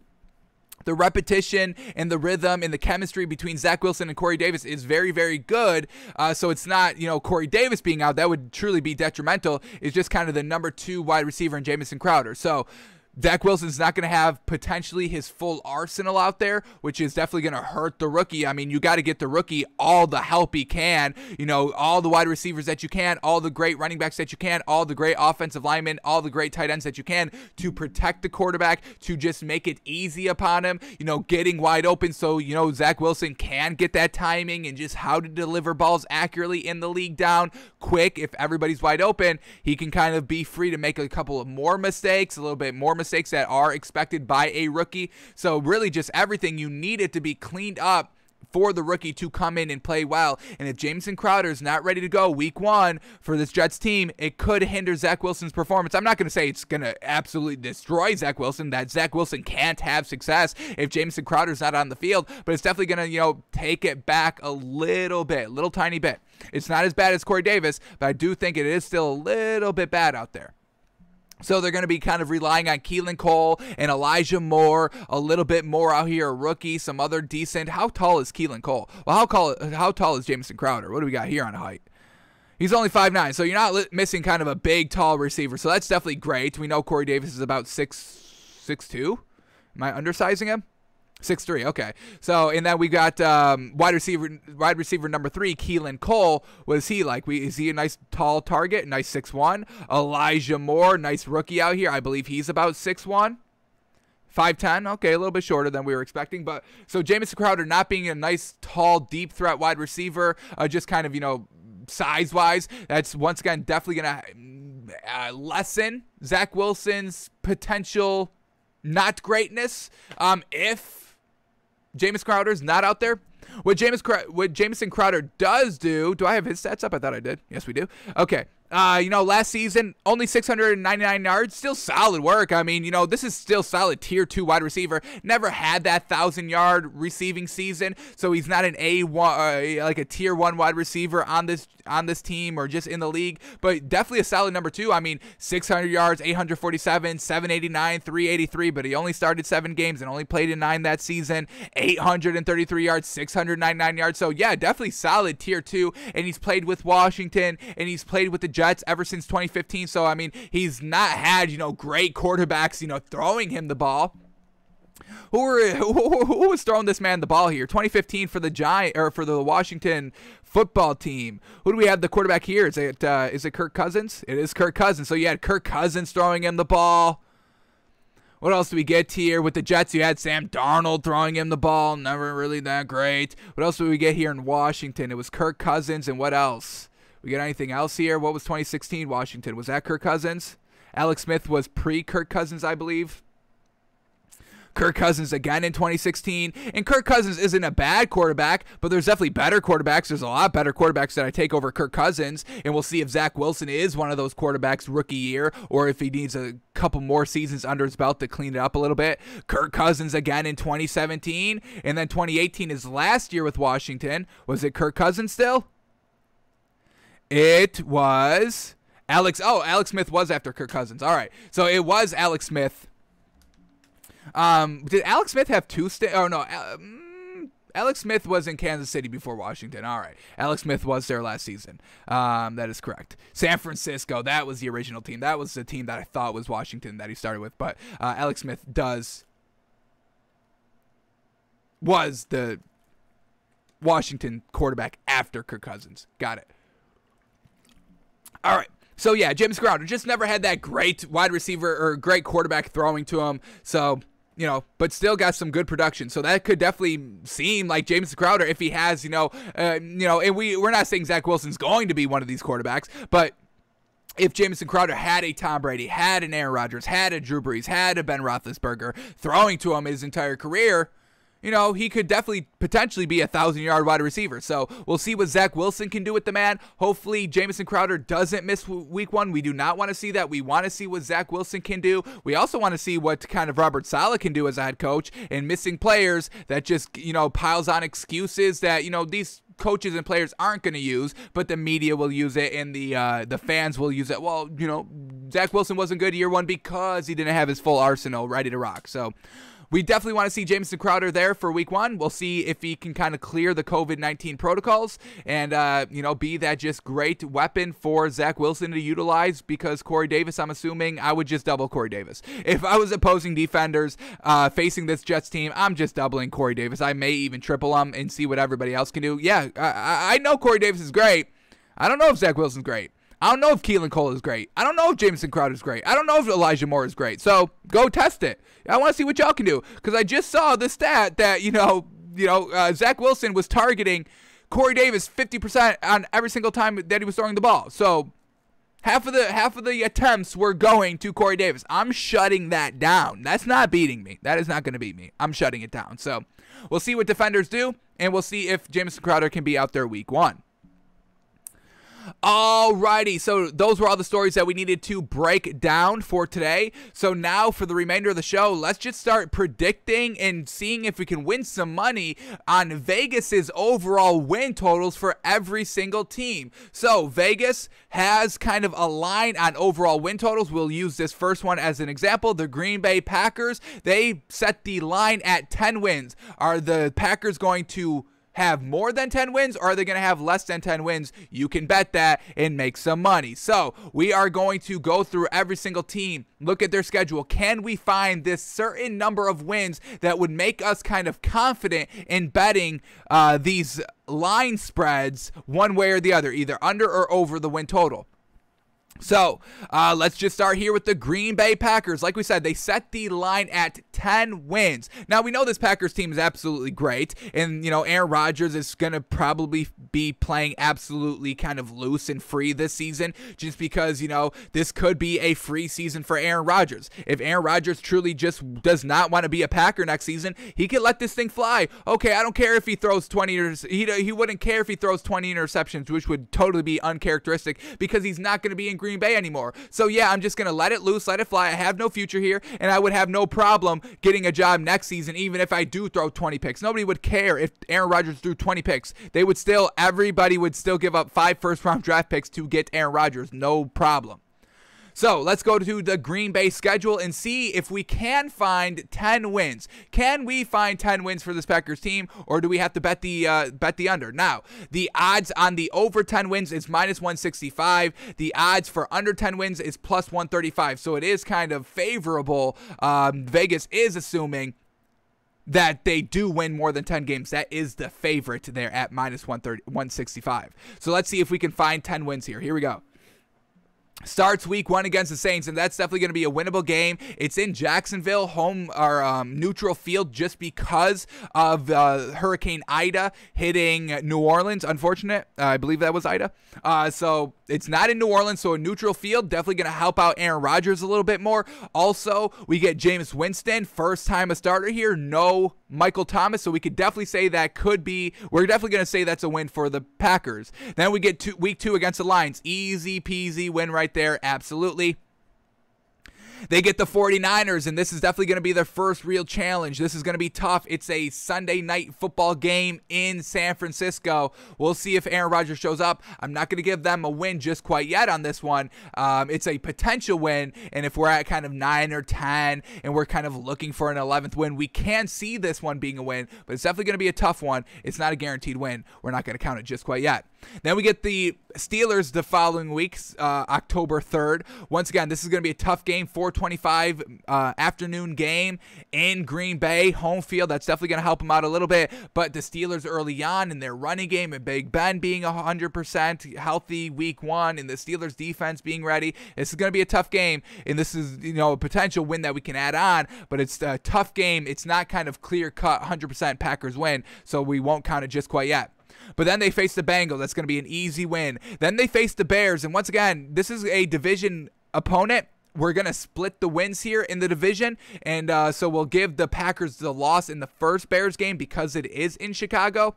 A: repetition and the rhythm and the chemistry between Zach Wilson and Corey Davis is very, very good. So it's not, Corey Davis being out. That would truly be detrimental. It's just kind of the number 2 wide receiver in Jamison Crowder. So Zach Wilson's not going to have potentially his full arsenal out there, which is definitely going to hurt the rookie. I mean, you got to get the rookie all the help he can, all the wide receivers that you can, all the great running backs that you can, all the great offensive linemen, all the great tight ends that you can to protect the quarterback, to just make it easy upon him, getting wide open so, Zach Wilson can get that timing and just how to deliver balls accurately in the league down quick. If everybody's wide open, he can kind of be free to make a couple of more mistakes, a little bit more mistakes that are expected by a rookie. So really just everything you need it to be cleaned up for the rookie to come in and play well. And if Jamison Crowder is not ready to go week one for this Jets team, it could hinder Zach Wilson's performance. I'm not going to say it's going to absolutely destroy Zach Wilson, that Zach Wilson can't have success if Jamison Crowder's not on the field, but it's definitely going to, take it back a little bit, little tiny bit. It's not as bad as Corey Davis, but I do think it is still a little bit bad out there. So they're going to be kind of relying on Keelan Cole and Elijah Moore a little bit more out here, a rookie, some other decent. How tall is Keelan Cole? Well, how tall is Jamison Crowder? What do we got here on height? He's only 5'9", so you're not missing kind of a big, tall receiver. So that's definitely great. We know Corey Davis is about 6'2". Am I undersizing him? 6'3", okay. So, and then we got wide receiver number 3, Keelan Cole. What is he like? Is he a nice tall target? Nice 6'1". Elijah Moore, nice rookie out here. I believe he's about 6'1". 5'10", okay, a little bit shorter than we were expecting. But so Jamison Crowder not being a nice, tall, deep threat wide receiver, just kind of, size-wise, that's once again definitely going to lessen Zach Wilson's potential not greatness if Jamison Crowder's not out there. What Jamison Crowder does do I have his stats up? I thought I did. Yes, we do. Okay. Last season, only 699 yards, still solid work. I mean, this is still solid tier 2 wide receiver. Never had that 1,000-yard receiving season, so he's not an like a tier 1 wide receiver on this team or just in the league, but definitely a solid number 2. I mean, 600 yards, 847, 789, 383, but he only started 7 games and only played in 9 that season. 833 yards, 699 yards. So yeah, definitely solid tier 2, and he's played with Washington and he's played with the Jets ever since 2015. So I mean, he's not had great quarterbacks throwing him the ball. Who was throwing this man the ball here? 2015 for the Washington football team. Who do we have the quarterback here? Is it Kirk Cousins? It is Kirk Cousins. So you had Kirk Cousins throwing him the ball. What else do we get here? With the Jets, you had Sam Darnold throwing him the ball. Never really that great. What else do we get here in Washington? It was Kirk Cousins, and what else? We get anything else here? What was 2016 Washington? Was that Kirk Cousins? Alex Smith was pre-Kirk Cousins, I believe. Kirk Cousins again in 2016. And Kirk Cousins isn't a bad quarterback, but there's definitely better quarterbacks. There's a lot better quarterbacks that I take over Kirk Cousins. And we'll see if Zach Wilson is one of those quarterbacks rookie year, or if he needs a couple more seasons under his belt to clean it up a little bit. Kirk Cousins again in 2017. And then 2018 is last year with Washington. Was it Kirk Cousins still? It was Alex Smith was after Kirk Cousins. All right. So it was Alex Smith. Did Alex Smith have two Alex Smith was in Kansas City before Washington. All right. Alex Smith was there last season. That is correct. San Francisco, that was the original team. That was the team that I thought was Washington that he started with. But Alex Smith was the Washington quarterback after Kirk Cousins. Got it. All right. So, yeah, Jamison Crowder just never had that great wide receiver or great quarterback throwing to him. So, but still got some good production. So that could definitely seem like Jamison Crowder if he has, and we're not saying Zach Wilson's going to be one of these quarterbacks, but if Jamison Crowder had a Tom Brady, had an Aaron Rodgers, had a Drew Brees, had a Ben Roethlisberger throwing to him his entire career, he could definitely potentially be a 1,000-yard wide receiver. So we'll see what Zach Wilson can do with the man. Hopefully Jamison Crowder doesn't miss week 1. We do not want to see that. We want to see what Zach Wilson can do. We also want to see what kind of Robert Saleh can do as a head coach, and missing players that just, piles on excuses that, these coaches and players aren't going to use, but the media will use it and the fans will use it. Well, Zach Wilson wasn't good year 1 because he didn't have his full arsenal ready to rock. So we definitely want to see Jamison Crowder there for week 1. We'll see if he can kind of clear the COVID-19 protocols and, be that just great weapon for Zach Wilson to utilize, because Corey Davis, I'm assuming I would just double Corey Davis. If I was opposing defenders facing this Jets team, I'm just doubling Corey Davis. I may even triple him and see what everybody else can do. Yeah, I know Corey Davis is great. I don't know if Zach Wilson's great. I don't know if Keelan Cole is great. I don't know if Jamison Crowder is great. I don't know if Elijah Moore is great. So go test it. I want to see what y'all can do, because I just saw the stat that Zach Wilson was targeting Corey Davis 50% on every single time that he was throwing the ball. So half of the attempts were going to Corey Davis. I'm shutting that down. That's not beating me. That is not going to beat me. I'm shutting it down. So we'll see what defenders do, and we'll see if Jamison Crowder can be out there week 1. Alrighty, so those were all the stories that we needed to break down for today. So now for the remainder of the show, let's just start predicting and seeing if we can win some money on Vegas's overall win totals for every single team. So Vegas has kind of a line on overall win totals. We'll use this first one as an example. The Green Bay Packers, they set the line at 10 wins. Are the Packers going to have more than 10 wins, or are they going to have less than 10 wins? You can bet that and make some money. So we are going to go through every single team, look at their schedule. Can we find this certain number of wins that would make us kind of confident in betting these line spreads one way or the other, either under or over the win total? So let's just start here with the Green Bay Packers. Like we said, they set the line at 10 wins. Now, we know this Packers team is absolutely great, and, Aaron Rodgers is going to probably be playing absolutely kind of loose and free this season just because, this could be a free season for Aaron Rodgers. If Aaron Rodgers truly just does not want to be a Packer next season, he could let this thing fly. Okay, I don't care if he throws 20 he wouldn't care if he throws 20 interceptions, which would totally be uncharacteristic because he's not going to be in Green Bay anymore. So yeah, I'm just going to let it loose, let it fly. I have no future here, and I would have no problem getting a job next season even if I do throw 20 picks. Nobody would care if Aaron Rodgers threw 20 picks. Everybody would still give up 5 first-round draft picks to get Aaron Rodgers. No problem. So let's go to the Green Bay schedule and see if we can find 10 wins. Can we find 10 wins for this Packers team, or do we have to bet the under? Now, the odds on the over 10 wins is -165. The odds for under 10 wins is +135. So it is kind of favorable. Vegas is assuming that they do win more than 10 games. That is the favorite there at -165. So let's see if we can find 10 wins here. Here we go. Starts week 1 against the Saints, and that's definitely going to be a winnable game. It's in Jacksonville, home or neutral field, just because of Hurricane Ida hitting New Orleans. Unfortunate. I believe that was Ida. So it's not in New Orleans, so a neutral field definitely going to help out Aaron Rodgers a little bit more. Also, we get Jameis Winston, first time a starter here. No Michael Thomas, so we could definitely say we're definitely going to say that's a win for the Packers. Then we get week 2 against the Lions. Easy peasy win right there, absolutely. They get the 49ers, and this is definitely going to be their first real challenge. This is going to be tough. It's a Sunday night football game in San Francisco. We'll see if Aaron Rodgers shows up. I'm not going to give them a win just quite yet on this one. It's a potential win, and if we're at kind of 9 or 10 and we're kind of looking for an 11th win, we can see this one being a win, but it's definitely going to be a tough one. It's not a guaranteed win. We're not going to count it just quite yet. Then we get the Steelers the following week, October 3rd. Once again, this is going to be a tough game, 4:25 afternoon game in Green Bay, home field. That's definitely going to help them out a little bit. But the Steelers early on in their running game and Big Ben being 100% healthy week 1 and the Steelers defense being ready, this is going to be a tough game. And this is, a potential win that we can add on, but it's a tough game. It's not kind of clear-cut 100% Packers win, so we won't count it just quite yet. But then they face the Bengals. That's going to be an easy win. Then they face the Bears. And once again, this is a division opponent. We're going to split the wins here in the division. And so we'll give the Packers the loss in the first Bears game because it is in Chicago.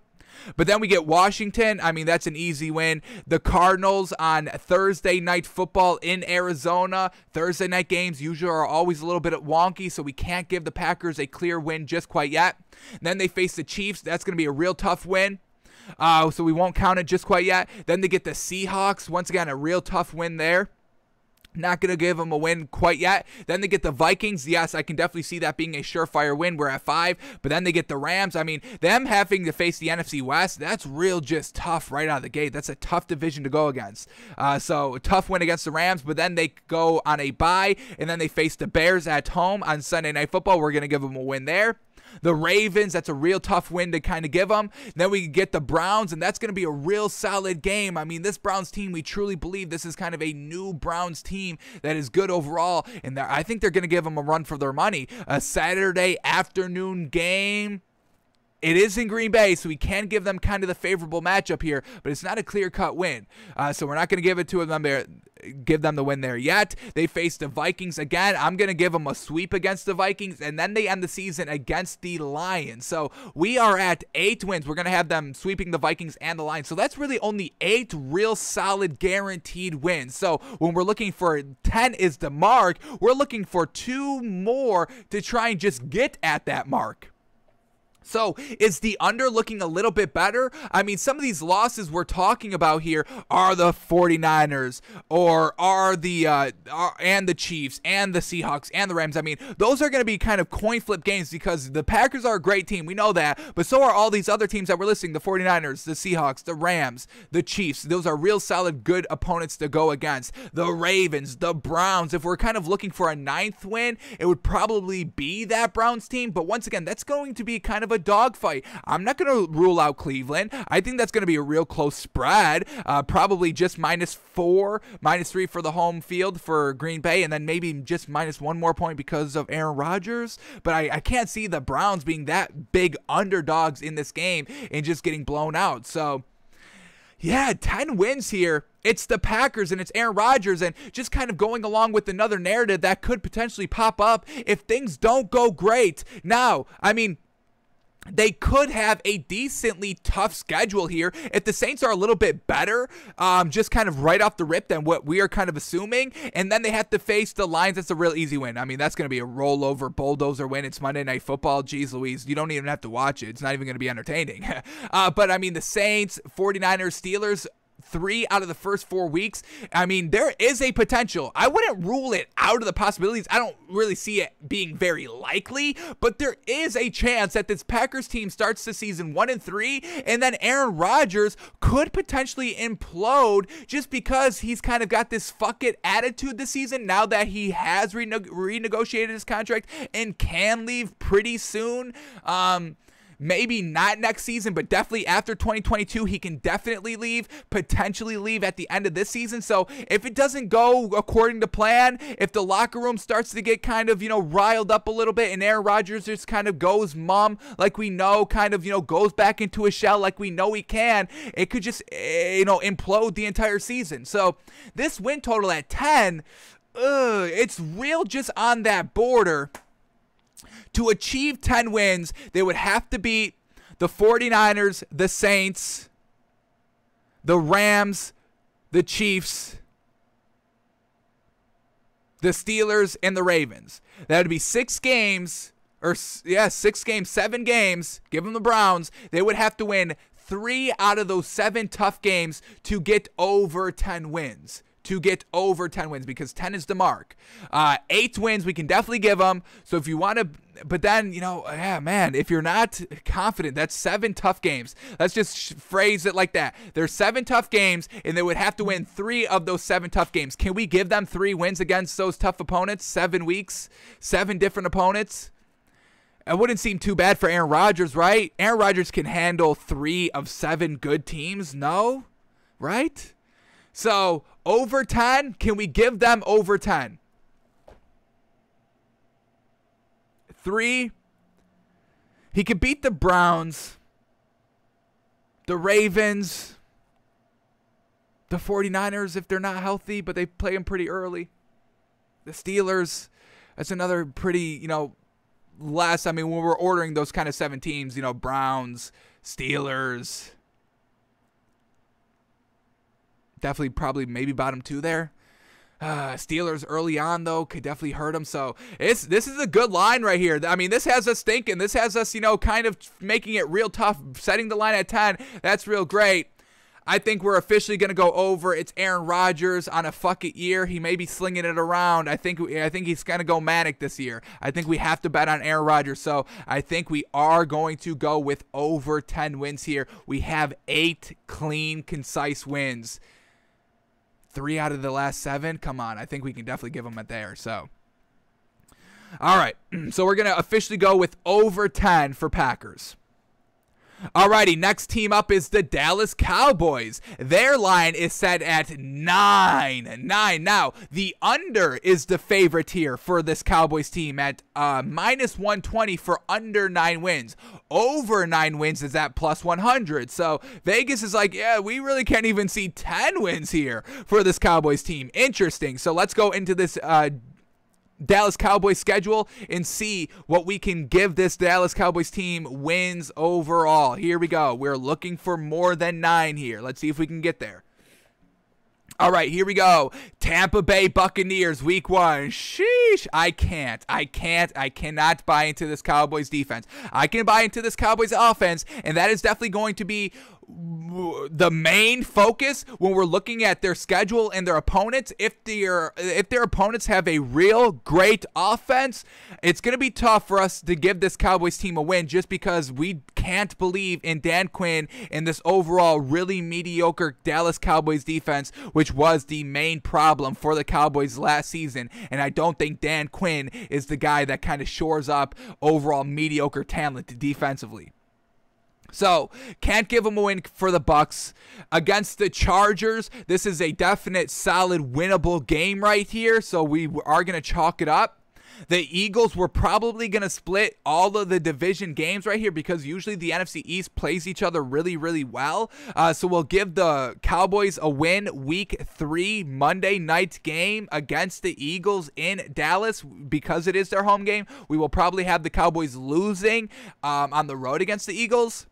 A: But then we get Washington. I mean, that's an easy win. The Cardinals on Thursday night football in Arizona. Thursday night games usually are always a little bit wonky, so we can't give the Packers a clear win just quite yet. And then they face the Chiefs. That's going to be a real tough win. So we won't count it just quite yet. Then they get the Seahawks. Once again, a real tough win there. Not going to give them a win quite yet. Then they get the Vikings. Yes, I can definitely see that being a surefire win. We're at 5. But then they get the Rams. I mean, them having to face the NFC West, that's real just tough right out of the gate. That's a tough division to go against. So a tough win against the Rams. But then they go on a bye, and then they face the Bears at home on Sunday Night Football. We're going to give them a win there. The Ravens, that's a real tough win to kind of give them. Then we get the Browns, and that's going to be a real solid game. I mean, this Browns team, we truly believe this is kind of a new Browns team that is good overall, and I think they're going to give them a run for their money. A Saturday afternoon game. It is in Green Bay, so we can give them kind of the favorable matchup here, but it's not a clear-cut win. So we're not going to give it to them there, give them the win there yet. They face the Vikings again. I'm going to give them a sweep against the Vikings, and then they end the season against the Lions. So we are at 8 wins. We're going to have them sweeping the Vikings and the Lions. So that's really only 8 real solid guaranteed wins. So when we're looking for 10 is the mark, we're looking for 2 more to try and just get at that mark. So is the under looking a little bit better? I mean, some of these losses we're talking about here are the 49ers or are the and the Chiefs and the Seahawks and the Rams. I mean, those are going to be kind of coin flip games because the Packers are a great team. We know that. But so are all these other teams that we're listing, the 49ers, the Seahawks, the Rams, the Chiefs. Those are real solid good opponents to go against. The Ravens, the Browns. If we're kind of looking for a 9th win, it would probably be that Browns team. But once again, that's going to be kind of a dogfight. I'm not going to rule out Cleveland. I think that's going to be a real close spread. Probably just -4, -3 for the home field for Green Bay, and then maybe just -1 more point because of Aaron Rodgers. But I can't see the Browns being that big underdogs in this game and just getting blown out. So, yeah, 10 wins here. It's the Packers and it's Aaron Rodgers, and just kind of going along with another narrative that could potentially pop up if things don't go great. Now, I mean, they could have a decently tough schedule here if the Saints are a little bit better, just kind of right off the rip than what we are kind of assuming. And then they have to face the Lions. That's a real easy win. I mean, that's going to be a rollover, bulldozer win. It's Monday Night Football. Jeez Louise, you don't even have to watch it. It's not even going to be entertaining. But, I mean, the Saints, 49ers, Steelers, 3 out of the first 4 weeks. I mean, there is a potential. I wouldn't rule it out of the possibilities. I don't really see it being very likely, but there is a chance that this Packers team starts the season 1-3, and then Aaron Rodgers could potentially implode just because he's kind of got this fuck it attitude this season now that he has renegotiated his contract and can leave pretty soon. Maybe not next season, but definitely after 2022, he can definitely leave, potentially leave at the end of this season. So if it doesn't go according to plan, if the locker room starts to get kind of, riled up a little bit and Aaron Rodgers just kind of goes mum like we know, kind of, goes back into a shell like we know he can, it could just, implode the entire season. So this win total at 10, it's real just on that border. To achieve 10 wins, they would have to beat the 49ers, the Saints, the Rams, the Chiefs, the Steelers, and the Ravens. That would be 6 games, 7 games. Give them the Browns. They would have to win 3 out of those 7 tough games to get over 10 wins. Because 10 is the mark. 8 wins we can definitely give them. So if you want to, but then, if you're not confident, that's 7 tough games. Let's just phrase it like that. There's 7 tough games, and they would have to win 3 of those 7 tough games. Can we give them 3 wins against those tough opponents? 7 weeks, 7 different opponents? It wouldn't seem too bad for Aaron Rodgers, right? Aaron Rodgers can handle 3 of 7 good teams, no? Right? So, over 10, can we give them over 10? 3, he could beat the Browns, the Ravens, the 49ers if they're not healthy, but they play them pretty early. The Steelers, that's another pretty, less. I mean, when we're ordering those kind of 7 teams, Browns, Steelers, definitely probably maybe bottom 2 there. Steelers early on, though, could definitely hurt them. So this is a good line right here. I mean, this has us thinking. This has us, kind of making it real tough, setting the line at 10. That's real great. I think we're officially going to go over. It's Aaron Rodgers on a fuck it year. He may be slinging it around. I think he's going to go manic this year. I think we have to bet on Aaron Rodgers. So I think we are going to go with over 10 wins here. We have 8 clean, concise wins. 3 out of the last 7. Come on. I think we can definitely give them it there. So, all right. So we're going to officially go with over 10 for Packers. Alrighty, next team up is the Dallas Cowboys. Their line is set at 9. Now, the under is the favorite here for this Cowboys team at -120 for under 9 wins. Over 9 wins is at +100. So Vegas is like, yeah, we really can't even see 10 wins here for this Cowboys team. Interesting. So let's go into this Dallas Cowboys schedule and see what we can give this Dallas Cowboys team wins overall. Here we go. We're looking for more than 9 here. Let's see if we can get there. All right, here we go. Tampa Bay Buccaneers, week 1. Sheesh. I cannot buy into this Cowboys defense. I can buy into this Cowboys offense, and that is definitely going to be the main focus when we're looking at their schedule and their opponents. If their opponents have a real great offense, it's going to be tough for us to give this Cowboys team a win just because we can't believe in Dan Quinn and this overall really mediocre Dallas Cowboys defense, which was the main problem for the Cowboys last season. And I don't think Dan Quinn is the guy that kind of shores up overall mediocre talent defensively. So, can't give them a win for the Bucs. Against the Chargers, this is a definite, solid, winnable game right here. So, we are going to chalk it up. The Eagles, we're probably going to split all of the division games right here because usually the NFC East plays each other really, really well. So we'll give the Cowboys a win week 3 Monday night game against the Eagles in Dallas because it is their home game. We will probably have the Cowboys losing on the road against the Eagles.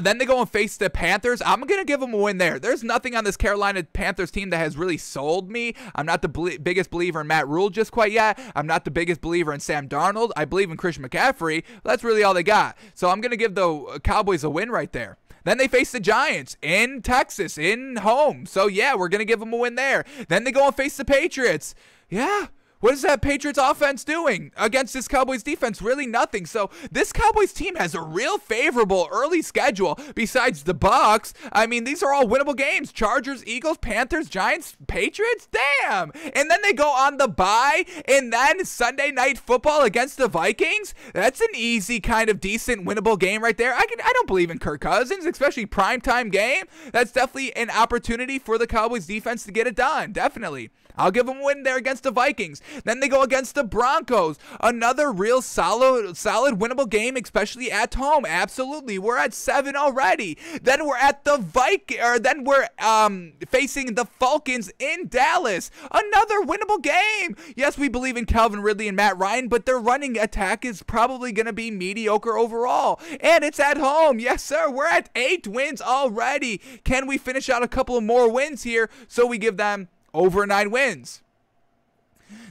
A: Then they go and face the Panthers. I'm going to give them a win there. There's nothing on this Carolina Panthers team that has really sold me. I'm not the biggest believer in Matt Rule just quite yet. I'm not the biggest believer in Sam Darnold. I believe in Christian McCaffrey. That's really all they got. So I'm going to give the Cowboys a win right there. Then they face the Giants in Texas, in home. So, yeah, we're going to give them a win there. Then they go and face the Patriots. Yeah. What is that Patriots offense doing against this Cowboys defense? Really nothing. So this Cowboys team has a real favorable early schedule besides the Bucs. I mean, these are all winnable games. Chargers, Eagles, Panthers, Giants, Patriots. Damn. And then they go on the bye and then Sunday Night Football against the Vikings. That's an easy kind of decent winnable game right there. I don't believe in Kirk Cousins, especially primetime game. That's definitely an opportunity for the Cowboys defense to get it done. Definitely. I'll give them a win there against the Vikings. Then they go against the Broncos. Another real solid winnable game, especially at home. Absolutely. We're at 7 already. Then we're at the then we're facing the Falcons in Dallas. Another winnable game. Yes, we believe in Calvin Ridley and Matt Ryan, but their running attack is probably going to be mediocre overall. And it's at home. Yes, sir. We're at 8 wins already. Can we finish out a couple of more wins here so we give them over 9 wins?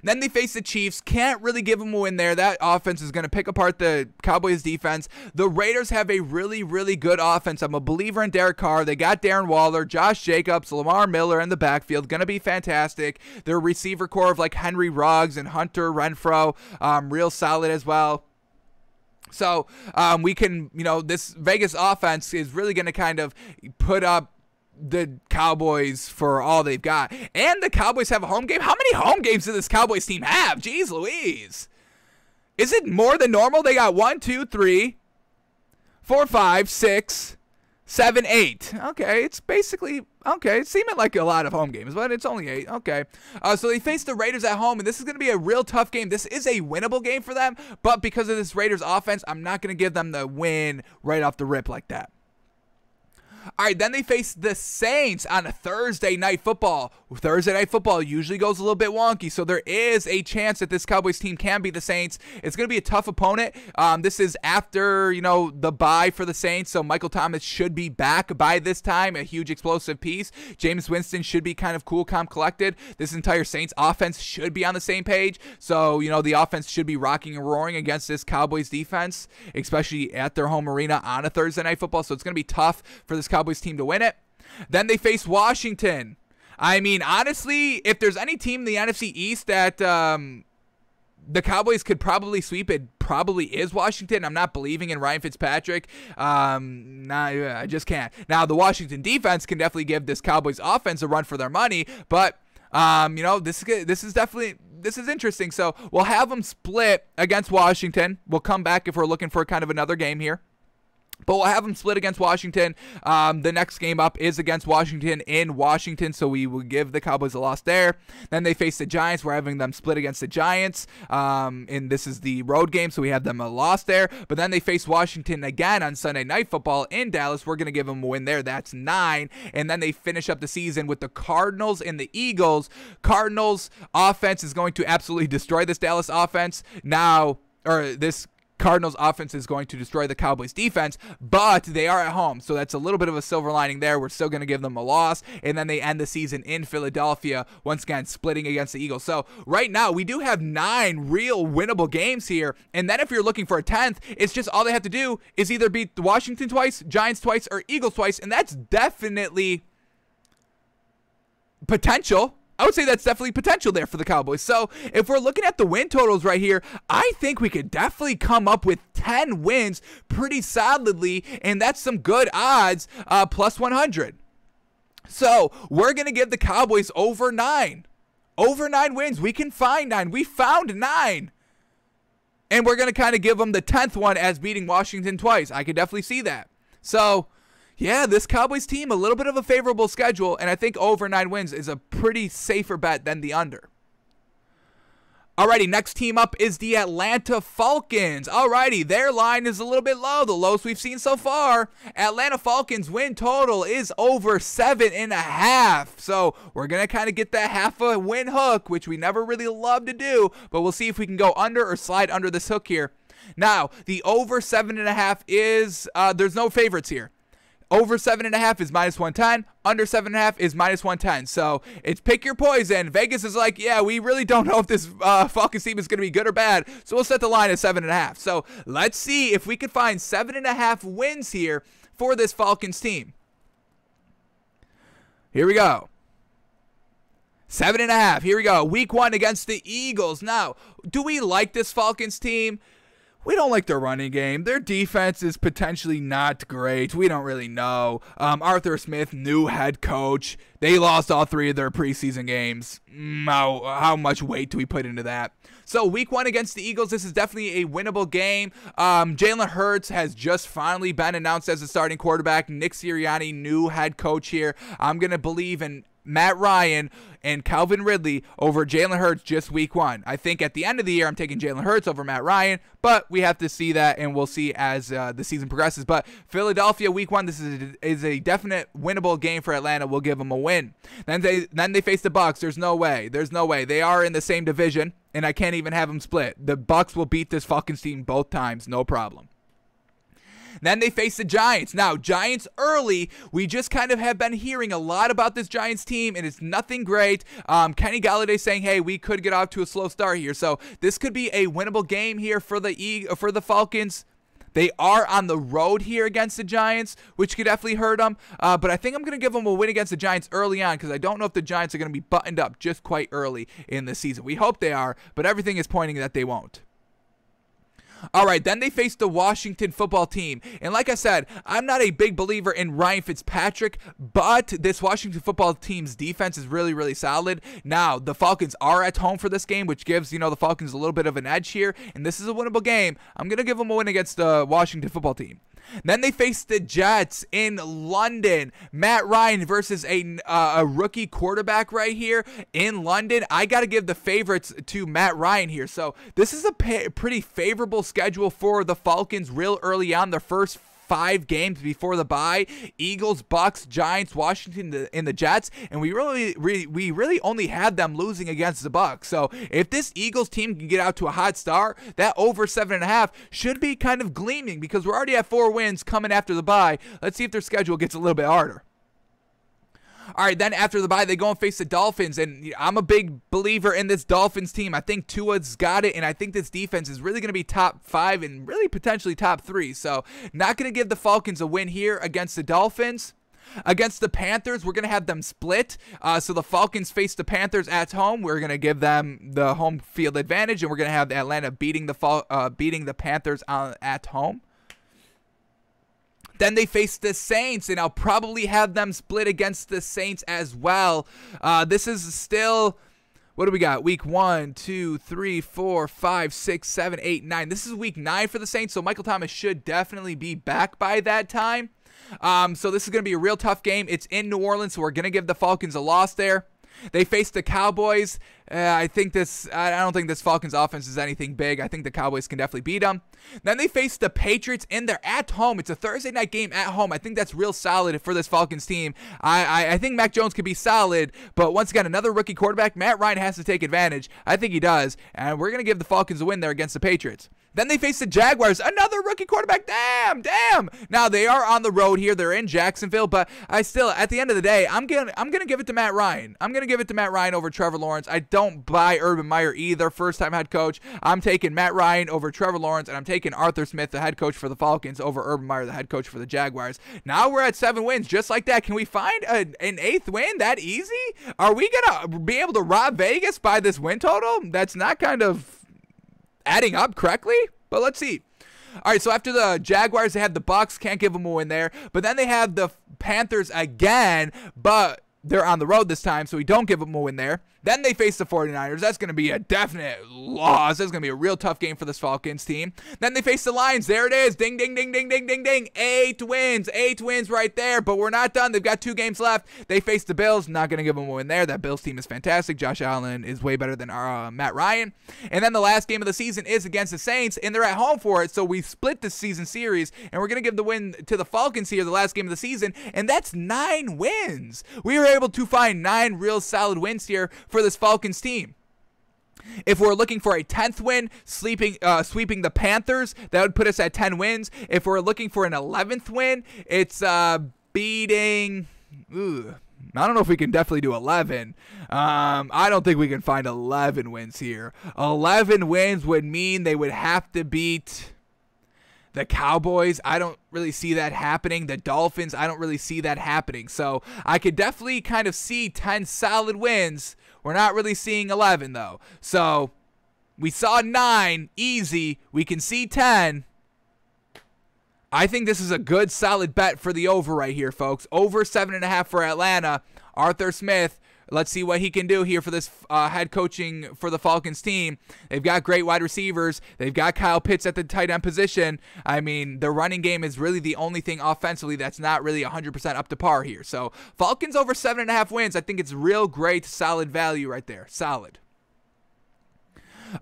A: Then they face the Chiefs. Can't really give them a win there. That offense is going to pick apart the Cowboys defense. The Raiders have a really, really good offense. I'm a believer in Derek Carr. They got Darren Waller, Josh Jacobs, Lamar Miller in the backfield. Going to be fantastic. Their receiver core of like Henry Ruggs and Hunter Renfrow, real solid as well. So we can, this Vegas offense is really going to kind of put up the Cowboys for all they've got. And the Cowboys have a home game. How many home games does this Cowboys team have? Jeez Louise. Is it more than normal? They got 1, 2, 3, 4, 5, 6, 7, 8. Okay, it's basically, okay, it's seeming like a lot of home games, but it's only 8. Okay. So they face the Raiders at home, and this is going to be a real tough game. This is a winnable game for them, but because of this Raiders offense, I'm not going to give them the win right off the rip like that. All right, then they face the Saints on a Thursday Night Football. Thursday Night Football usually goes a little bit wonky, so there is a chance that this Cowboys team can beat the Saints. It's going to be a tough opponent. This is after, the bye for the Saints, so Michael Thomas should be back by this time, a huge explosive piece. Jameis Winston should be kind of cool, calm, collected. This entire Saints offense should be on the same page, so, the offense should be rocking and roaring against this Cowboys defense, especially at their home arena on a Thursday Night Football, so it's going to be tough for this Cowboys team to win it. Then they face Washington. I mean, honestly, if there's any team in the NFC East that the Cowboys could probably sweep, it probably is Washington. I'm not believing in Ryan Fitzpatrick. I just can't. Now, the Washington defense can definitely give this Cowboys offense a run for their money, but this is interesting. So we'll have them split against Washington. We'll come back if we're looking for kind of another game here. But we'll have them split against Washington. The next game up is against Washington in Washington, so we will give the Cowboys a loss there. Then they face the Giants. We're having them split against the Giants, and this is the road game, so we have them a loss there. But then they face Washington again on Sunday Night Football in Dallas. We're going to give them a win there. That's 9. And then they finish up the season with the Cardinals and the Eagles. Cardinals offense is going to absolutely destroy this Dallas offense. This Cardinals offense is going to destroy the Cowboys defense, but they are at home, so that's a little bit of a silver lining there. We're still going to give them a loss, and then they end the season in Philadelphia, once again splitting against the Eagles. So right now we do have 9 real winnable games here, and then if you're looking for a 10th, it's just all they have to do is either beat Washington twice, Giants twice, or Eagles twice, and that's definitely potential. I would say that's definitely potential there for the Cowboys. So if we're looking at the win totals right here, I think we could definitely come up with 10 wins pretty solidly, and that's some good odds, plus 100. So we're going to give the Cowboys over 9. Over 9 wins. We can find 9. We found 9. And we're going to kind of give them the 10th one as beating Washington twice. I could definitely see that. So, yeah, this Cowboys team, a little bit of a favorable schedule, and I think over 9 wins is a pretty safer bet than the under. Alrighty, next team up is the Atlanta Falcons. Alrighty, their line is a little bit low, the lowest we've seen so far. Atlanta Falcons win total is over 7.5. So we're going to kind of get that half a win hook, which we never really love to do, but we'll see if we can go under or slide under this hook here. Now, the over 7.5 is, there's no favorites here. Over 7.5 is -110. Under 7.5 is -110. So it's pick your poison. Vegas is like, yeah, we really don't know if this Falcons team is going to be good or bad. So we'll set the line at 7.5. So let's see if we can find 7.5 wins here for this Falcons team. Here we go. 7.5. Here we go. Week 1 against the Eagles. Now, do we like this Falcons team? We don't like their running game. Their defense is potentially not great. We don't really know. Arthur Smith, new head coach. They lost all 3 of their preseason games. How much weight do we put into that? So week 1 against the Eagles, this is definitely a winnable game. Jalen Hurts has just finally been announced as the starting quarterback. Nick Sirianni, new head coach here. I'm going to believe in Matt Ryan and Calvin Ridley over Jalen Hurts just week 1. I think at the end of the year, I'm taking Jalen Hurts over Matt Ryan, but we have to see that, and we'll see as the season progresses. But Philadelphia week 1, this is a definite winnable game for Atlanta. We'll give them a win. Then they face the Bucs. There's no way. They are in the same division, and I can't even have them split. The Bucs will beat this Falcons team both times, no problem. Then they face the Giants. Now, Giants early, we just kind of have been hearing a lot about this Giants team, and it's nothing great. Kenny Galladay saying, hey, we could get off to a slow start here. So this could be a winnable game here for the Falcons. They are on the road here against the Giants, which could definitely hurt them. But I think I'm going to give them a win against the Giants early on because I don't know if the Giants are going to be buttoned up just quite early in the season. We hope they are, but everything is pointing that they won't. All right, then they face the Washington football team. And like I said, I'm not a big believer in Ryan Fitzpatrick, but this Washington football team's defense is really, really solid. Now, the Falcons are at home for this game, which gives, the Falcons a little bit of an edge here. And this is a winnable game. I'm going to give them a win against the Washington football team. Then they face the Jets in London. Matt Ryan versus a rookie quarterback right here in London. I got to give the favorites to Matt Ryan here. So this is a pretty favorable schedule for the Falcons real early on. Their first 5 games before the bye: Eagles, Bucs, Giants, Washington, and the Jets. And we really only had them losing against the Bucs. So if this Eagles team can get out to a hot start, that over 7.5 should be kind of gleaming because we're already at 4 wins coming after the bye. Let's see if their schedule gets a little bit harder. All right, then after the bye, they go and face the Dolphins, and I'm a big believer in this Dolphins team. I think Tua's got it, and I think this defense is really going to be top 5 and really potentially top 3. So not going to give the Falcons a win here against the Dolphins. Against the Panthers, we're going to have them split. So the Falcons face the Panthers at home. We're going to give them the home field advantage, and we're going to have Atlanta beating the Panthers at home. Then they face the Saints, and I'll probably have them split against the Saints as well. This is still, what do we got? Week 1, 2, 3, 4, 5, 6, 7, 8, 9. This is week 9 for the Saints, so Michael Thomas should definitely be back by that time. So this is going to be a real tough game. It's in New Orleans, so we're going to give the Falcons a loss there. They face the Cowboys. I don't think this Falcons offense is anything big. I think the Cowboys can definitely beat them. Then they face the Patriots, and they're at home. It's a Thursday night game at home. I think that's real solid for this Falcons team. I think Mac Jones could be solid, but once again, another rookie quarterback. Matt Ryan has to take advantage. I think he does, and we're going to give the Falcons a win there against the Patriots. Then they face the Jaguars, another rookie quarterback. Damn. Now they are on the road here. They're in Jacksonville, but I still, at the end of the day, I'm gonna give it to Matt Ryan. I'm gonna give it to Matt Ryan over Trevor Lawrence. I don't buy Urban Meyer either, first-time head coach. I'm taking Matt Ryan over Trevor Lawrence, and I'm taking Arthur Smith, the head coach for the Falcons, over Urban Meyer, the head coach for the Jaguars. Now we're at 7 wins, just like that. Can we find an 8th win that easy? Are we gonna be able to rob Vegas by this win total? That's not kind of adding up correctly, but let's see. All right, so after the Jaguars, they have the Bucs. Can't give them a win there. But then they have the Panthers again, but they're on the road this time, so we don't give them a win there. Then they face the 49ers. That's going to be a definite loss. That's going to be a real tough game for this Falcons team. Then they face the Lions. There it is. Ding, ding, ding, ding, ding, ding, ding. 8 wins. 8 wins right there. But we're not done. They've got 2 games left. They face the Bills. Not going to give them a win there. That Bills team is fantastic. Josh Allen is way better than Matt Ryan. And then the last game of the season is against the Saints, and they're at home for it. So we split the season series, and we're going to give the win to the Falcons here, the last game of the season, and that's 9 wins. We were able to find 9 real solid wins here for this Falcons team. If we're looking for a 10th win, sweeping the Panthers, that would put us at 10 wins. If we're looking for an 11th win, it's beating... I don't know if we can definitely do 11. I don't think we can find 11 wins here. 11 wins would mean they would have to beat the Cowboys. I don't really see that happening. The Dolphins, I don't really see that happening. So I could definitely kind of see 10 solid wins. We're not really seeing 11, though. So we saw 9, easy. We can see 10. I think this is a good, solid bet for the over right here, folks. Over 7.5 for Atlanta. Arthur Smith, let's see what he can do here for this head coaching for the Falcons team. They've got great wide receivers. They've got Kyle Pitts at the tight end position. I mean, the running game is really the only thing offensively that's not really 100% up to par here. So Falcons over 7.5 wins. I think it's real great, solid value right there. Solid.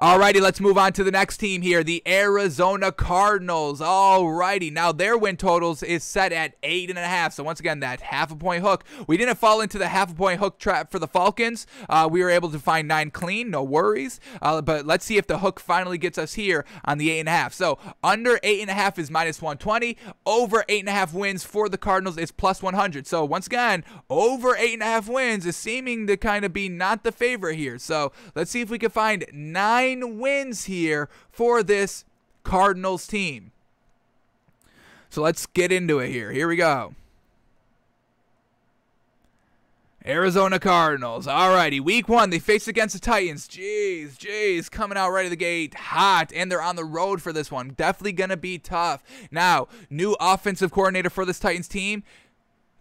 A: Alrighty, let's move on to the next team here, the Arizona Cardinals. Alrighty, now their win totals is set at 8.5. So once again, that half-a-point hook. We didn't fall into the half-a-point hook trap for the Falcons. We were able to find 9 clean, no worries. But let's see if the hook finally gets us here on the 8.5. So under 8.5 is minus 120. Over 8.5 wins for the Cardinals is plus 100. So once again, over 8.5 wins is seeming to kind of be not the favorite here. So let's see if we can find 9 wins here for this Cardinals team. So let's get into it here. Here we go. Arizona Cardinals. Alrighty, week 1, they face against the Titans. Jeez, coming out right of the gate hot, and they're on the road for this one. Definitely going to be tough. Now, new offensive coordinator for this Titans team.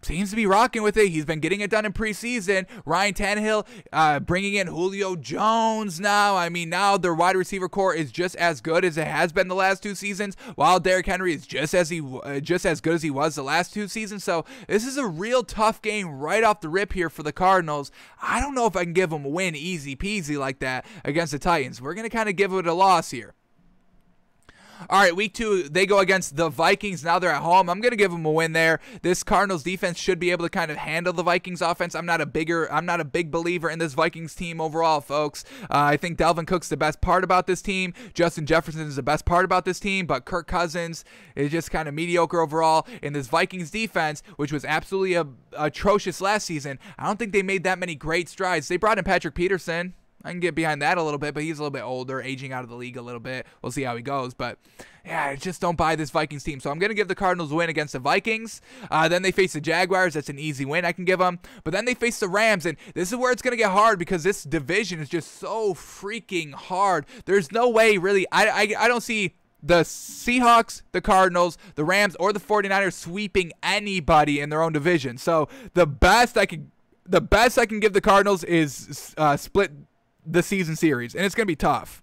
A: Seems to be rocking with it. He's been getting it done in preseason. Ryan Tannehill bringing in Julio Jones now. I mean, now their wide receiver core is just as good as it has been the last 2 seasons, while Derrick Henry is just as good as he was the last 2 seasons. So this is a real tough game right off the rip here for the Cardinals. I don't know if I can give them a win easy peasy like that against the Titans. We're going to kind of give it a loss here. All right, week 2, they go against the Vikings. Now they're at home. I'm going to give them a win there. This Cardinals defense should be able to kind of handle the Vikings offense. I'm not a big believer in this Vikings team overall, folks. I think Dalvin Cook's the best part about this team. Justin Jefferson is the best part about this team, but Kirk Cousins is just kind of mediocre overall. In this Vikings defense, which was absolutely atrocious last season, I don't think they made that many great strides. They brought in Patrick Peterson. I can get behind that a little bit, but he's a little bit older, aging out of the league a little bit. We'll see how he goes. But, yeah, I just don't buy this Vikings team. So I'm going to give the Cardinals a win against the Vikings. Then they face the Jaguars. That's an easy win I can give them. But then they face the Rams, and this is where it's going to get hard because this division is just so freaking hard. There's no way, really. I don't see the Seahawks, the Cardinals, the Rams, or the 49ers sweeping anybody in their own division. So the best I can give the Cardinals is split the season series, and it's going to be tough.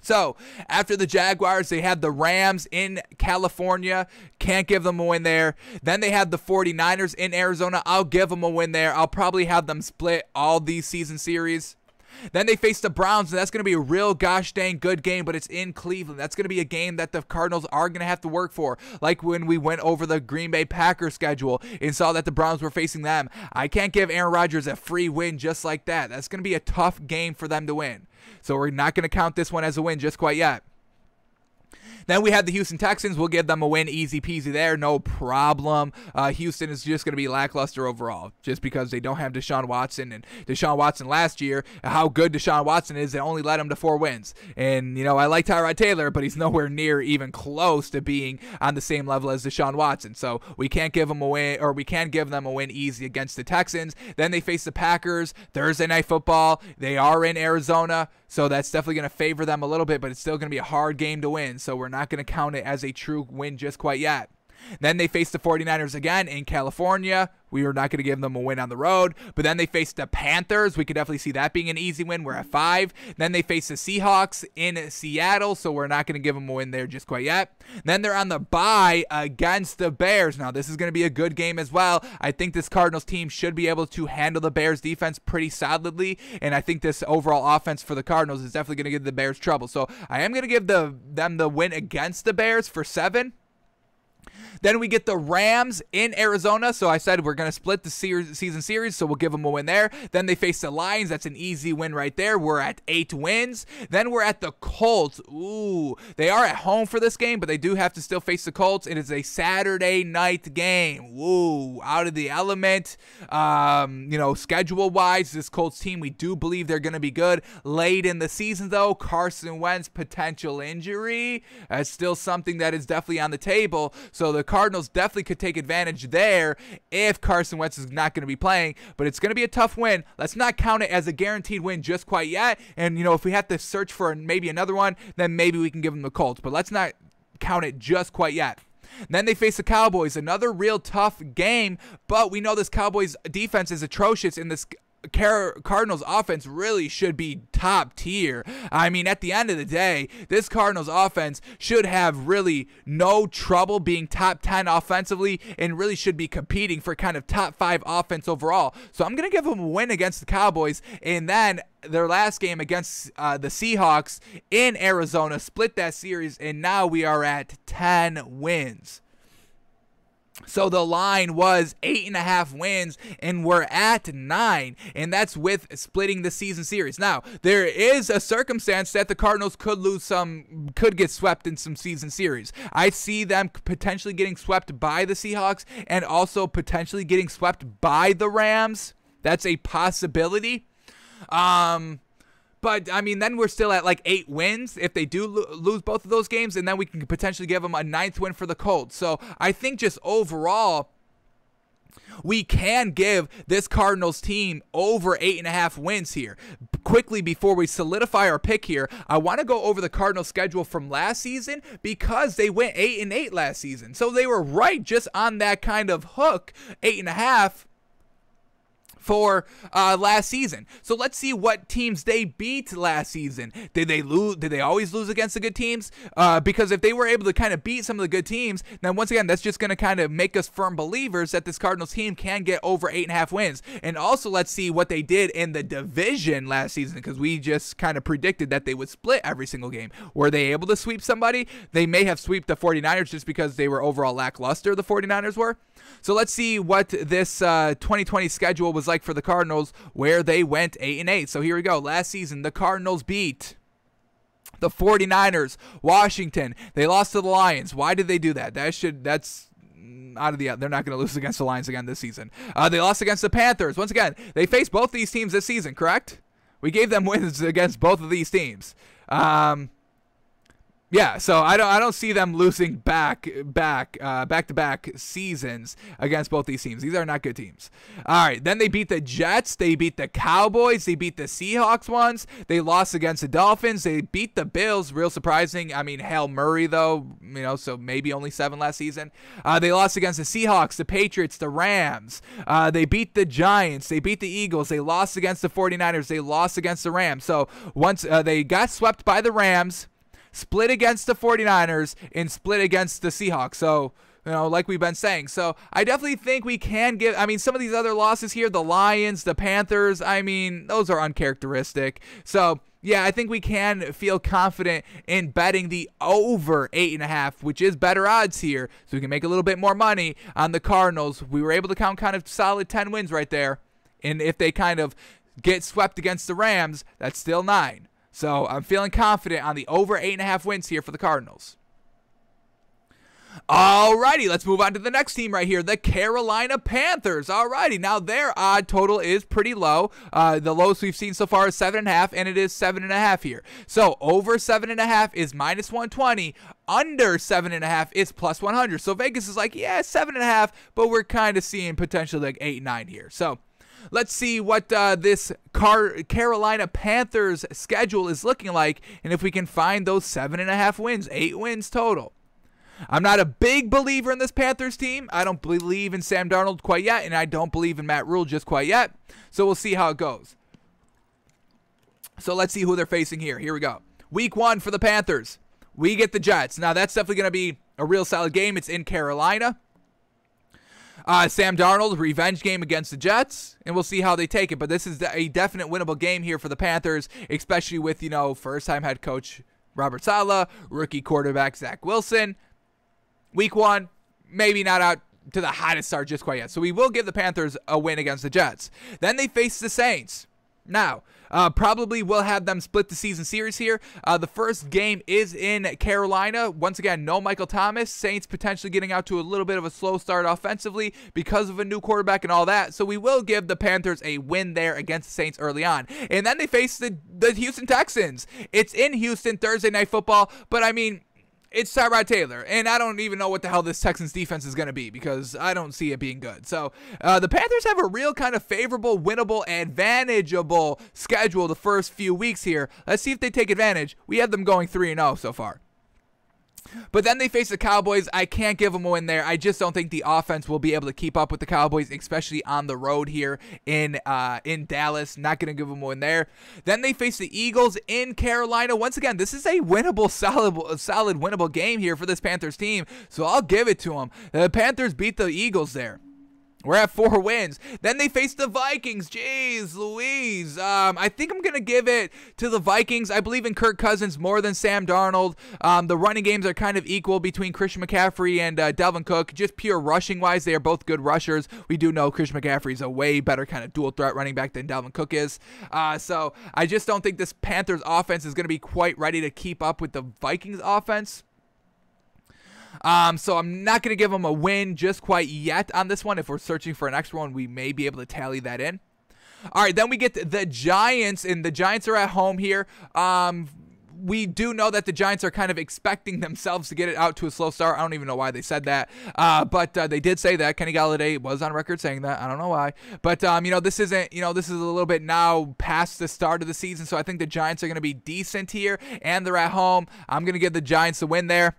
A: So, after the Jaguars, they had the Rams in California. Can't give them a win there. Then they had the 49ers in Arizona. I'll give them a win there. I'll probably have them split all these season series. Then they face the Browns, and that's going to be a real gosh dang good game, but it's in Cleveland. That's going to be a game that the Cardinals are going to have to work for, like when we went over the Green Bay Packers schedule and saw that the Browns were facing them. I can't give Aaron Rodgers a free win just like that. That's going to be a tough game for them to win. So we're not going to count this one as a win just quite yet. Then we had the Houston Texans. We'll give them a win easy peasy there. No problem. Houston is just going to be lackluster overall just because they don't have Deshaun Watson. And Deshaun Watson last year, how good Deshaun Watson is, it only led him to 4 wins. And, you know, I like Tyrod Taylor, but he's nowhere near even close to being on the same level as Deshaun Watson. So we can't give them a win, or we can give them a win easy against the Texans. Then they face the Packers. Thursday Night Football. They are in Arizona. So that's definitely going to favor them a little bit, but it's still going to be a hard game to win. So we're not going to count it as a true win just quite yet. Then they face the 49ers again in California. We are not going to give them a win on the road. But then they face the Panthers. We could definitely see that being an easy win. We're at 5. Then they face the Seahawks in Seattle, so we're not going to give them a win there just quite yet. Then they're on the bye against the Bears. Now, this is going to be a good game as well. I think this Cardinals team should be able to handle the Bears defense pretty solidly, and I think this overall offense for the Cardinals is definitely going to give the Bears trouble. So I am going to give them the win against the Bears for 7. Then we get the Rams in Arizona. So I said we're going to split the season series, so we'll give them a win there. Then they face the Lions. That's an easy win right there. We're at 8 wins. Then we're at the Colts. Ooh, they are at home for this game, but they do have to still face the Colts. It is a Saturday night game. Woo, out of the element. Schedule-wise, this Colts team, we do believe they're going to be good. Late in the season, though, Carson Wentz potential injury. That's still something that is definitely on the table. So the Cardinals definitely could take advantage there if Carson Wentz is not going to be playing, but it's going to be a tough win. Let's not count it as a guaranteed win just quite yet. And, if we have to search for maybe another one, then maybe we can give them the Colts, but let's not count it just quite yet. Then they face the Cowboys, another real tough game, but we know this Cowboys defense is atrocious, and this Cardinals offense really should be top tier. I mean, at the end of the day, this Cardinals offense should have really no trouble being top 10 offensively and really should be competing for kind of top 5 offense overall. So I'm going to give them a win against the Cowboys, and then their last game against the Seahawks in Arizona, split that series, and now we are at 10 wins. So the line was 8.5 wins, and we're at 9, and that's with splitting the season series. Now, there is a circumstance that the Cardinals could get swept in some season series. I see them potentially getting swept by the Seahawks and also potentially getting swept by the Rams. That's a possibility. But, I mean, then we're still at like 8 wins if they do lose both of those games, and then we can potentially give them a 9th win for the Colts. So I think just overall, we can give this Cardinals team over 8.5 wins here. Quickly, before we solidify our pick here, I want to go over the Cardinals schedule from last season because they went 8-8 last season. So they were right just on that kind of hook, 8.5. For last season. So let's see what teams they beat last season. Did they lose? Did they always lose against the good teams? Because if they were able to kind of beat some of the good teams, then once again, that's just going to kind of make us firm believers that this Cardinals team can get over 8.5 wins. And also, let's see what they did in the division last season, because we just kind of predicted that they would split every single game. Were they able to sweep somebody? They may have swept the 49ers just because they were overall lackluster, the 49ers were. So let's see what this 2020 schedule was like for the Cardinals, where they went 8-8. So here we go. Last season, the Cardinals beat the 49ers, Washington. They lost to the Lions. Why did they do that? That's out of the. They're not going to lose against the Lions again this season. They lost against the Panthers. Once again, they faced both these teams this season, correct? We gave them wins against both of these teams. Yeah, so I don't see them losing back-to-back seasons against both these teams. These are not good teams. All right, then they beat the Jets. They beat the Cowboys. They beat the Seahawks once. They lost against the Dolphins. They beat the Bills. Real surprising. I mean, Hail Murray, though, so maybe only 7 last season. They lost against the Seahawks, the Patriots, the Rams. They beat the Giants. They beat the Eagles. They lost against the 49ers. They lost against the Rams. So once they got swept by the Rams, split against the 49ers, and split against the Seahawks. So, like we've been saying. So, I definitely think we can give, some of these other losses here, the Lions, the Panthers, those are uncharacteristic. So, yeah, I think we can feel confident in betting the over 8.5, which is better odds here. So, we can make a little bit more money on the Cardinals. We were able to count kind of solid 10 wins right there. And if they kind of get swept against the Rams, that's still 9. So I'm feeling confident on the over 8.5 wins here for the Cardinals. Alrighty, let's move on to the next team right here, the Carolina Panthers. Alrighty, now their odd total is pretty low. The lowest we've seen so far is 7.5, and it is 7.5 here. So over 7.5 is minus 120. Under 7.5 is plus 100. So Vegas is like, yeah, 7.5, but we're kind of seeing potentially like 8-9 here. So let's see what this Carolina Panthers schedule is looking like, and if we can find those 7.5 wins, 8 wins total. I'm not a big believer in this Panthers team. I don't believe in Sam Darnold quite yet, and I don't believe in Matt Rule just quite yet. So we'll see how it goes. So let's see who they're facing here. Here we go. Week 1 for the Panthers. We get the Jets. Now, that's definitely going to be a real solid game. It's in Carolina. Sam Darnold, revenge game against the Jets, and we'll see how they take it. But this is a definite winnable game here for the Panthers, especially with, first-time head coach Robert Saleh, rookie quarterback Zach Wilson. Week 1, maybe not out to the hottest start just quite yet. So we will give the Panthers a win against the Jets. Then they face the Saints. Now, probably will have them split the season series here. The first game is in Carolina. Once again, no Michael Thomas. Saints potentially getting out to a little bit of a slow start offensively because of a new quarterback and all that. So we will give the Panthers a win there against the Saints early on. And then they face the Houston Texans. It's in Houston, Thursday Night Football. But, I mean, it's Tyrod Taylor, and I don't even know what the hell this Texans defense is going to be because I don't see it being good. So the Panthers have a real kind of favorable, winnable, advantageable schedule the first few weeks here. Let's see if they take advantage. We have them going 3-0 so far. But then they face the Cowboys. I can't give them a win there. I just don't think the offense will be able to keep up with the Cowboys, especially on the road here in Dallas. Not going to give them a win there. Then they face the Eagles in Carolina. Once again, this is a winnable, solid winnable game here for this Panthers team. So I'll give it to them. The Panthers beat the Eagles there. We're at 4 wins. Then they face the Vikings. Jeez Louise. I think I'm going to give it to the Vikings. I believe in Kirk Cousins more than Sam Darnold. The running games are kind of equal between Christian McCaffrey and Dalvin Cook. Just pure rushing-wise, they are both good rushers. We do know Christian McCaffrey is a way better kind of dual-threat running back than Dalvin Cook is. So I just don't think this Panthers offense is going to be quite ready to keep up with the Vikings offense. So I'm not going to give them a win just quite yet on this one. If we're searching for an extra one, we may be able to tally that in. All right, then we get the Giants, and the Giants are at home here. We do know that the Giants are kind of expecting themselves to get it out to a slow start. I don't even know why they said that, but they did say that. Kenny Golladay was on record saying that. I don't know why, but this isn't. This is a little bit now past the start of the season, so I think the Giants are going to be decent here, and they're at home. I'm going to give the Giants a win there.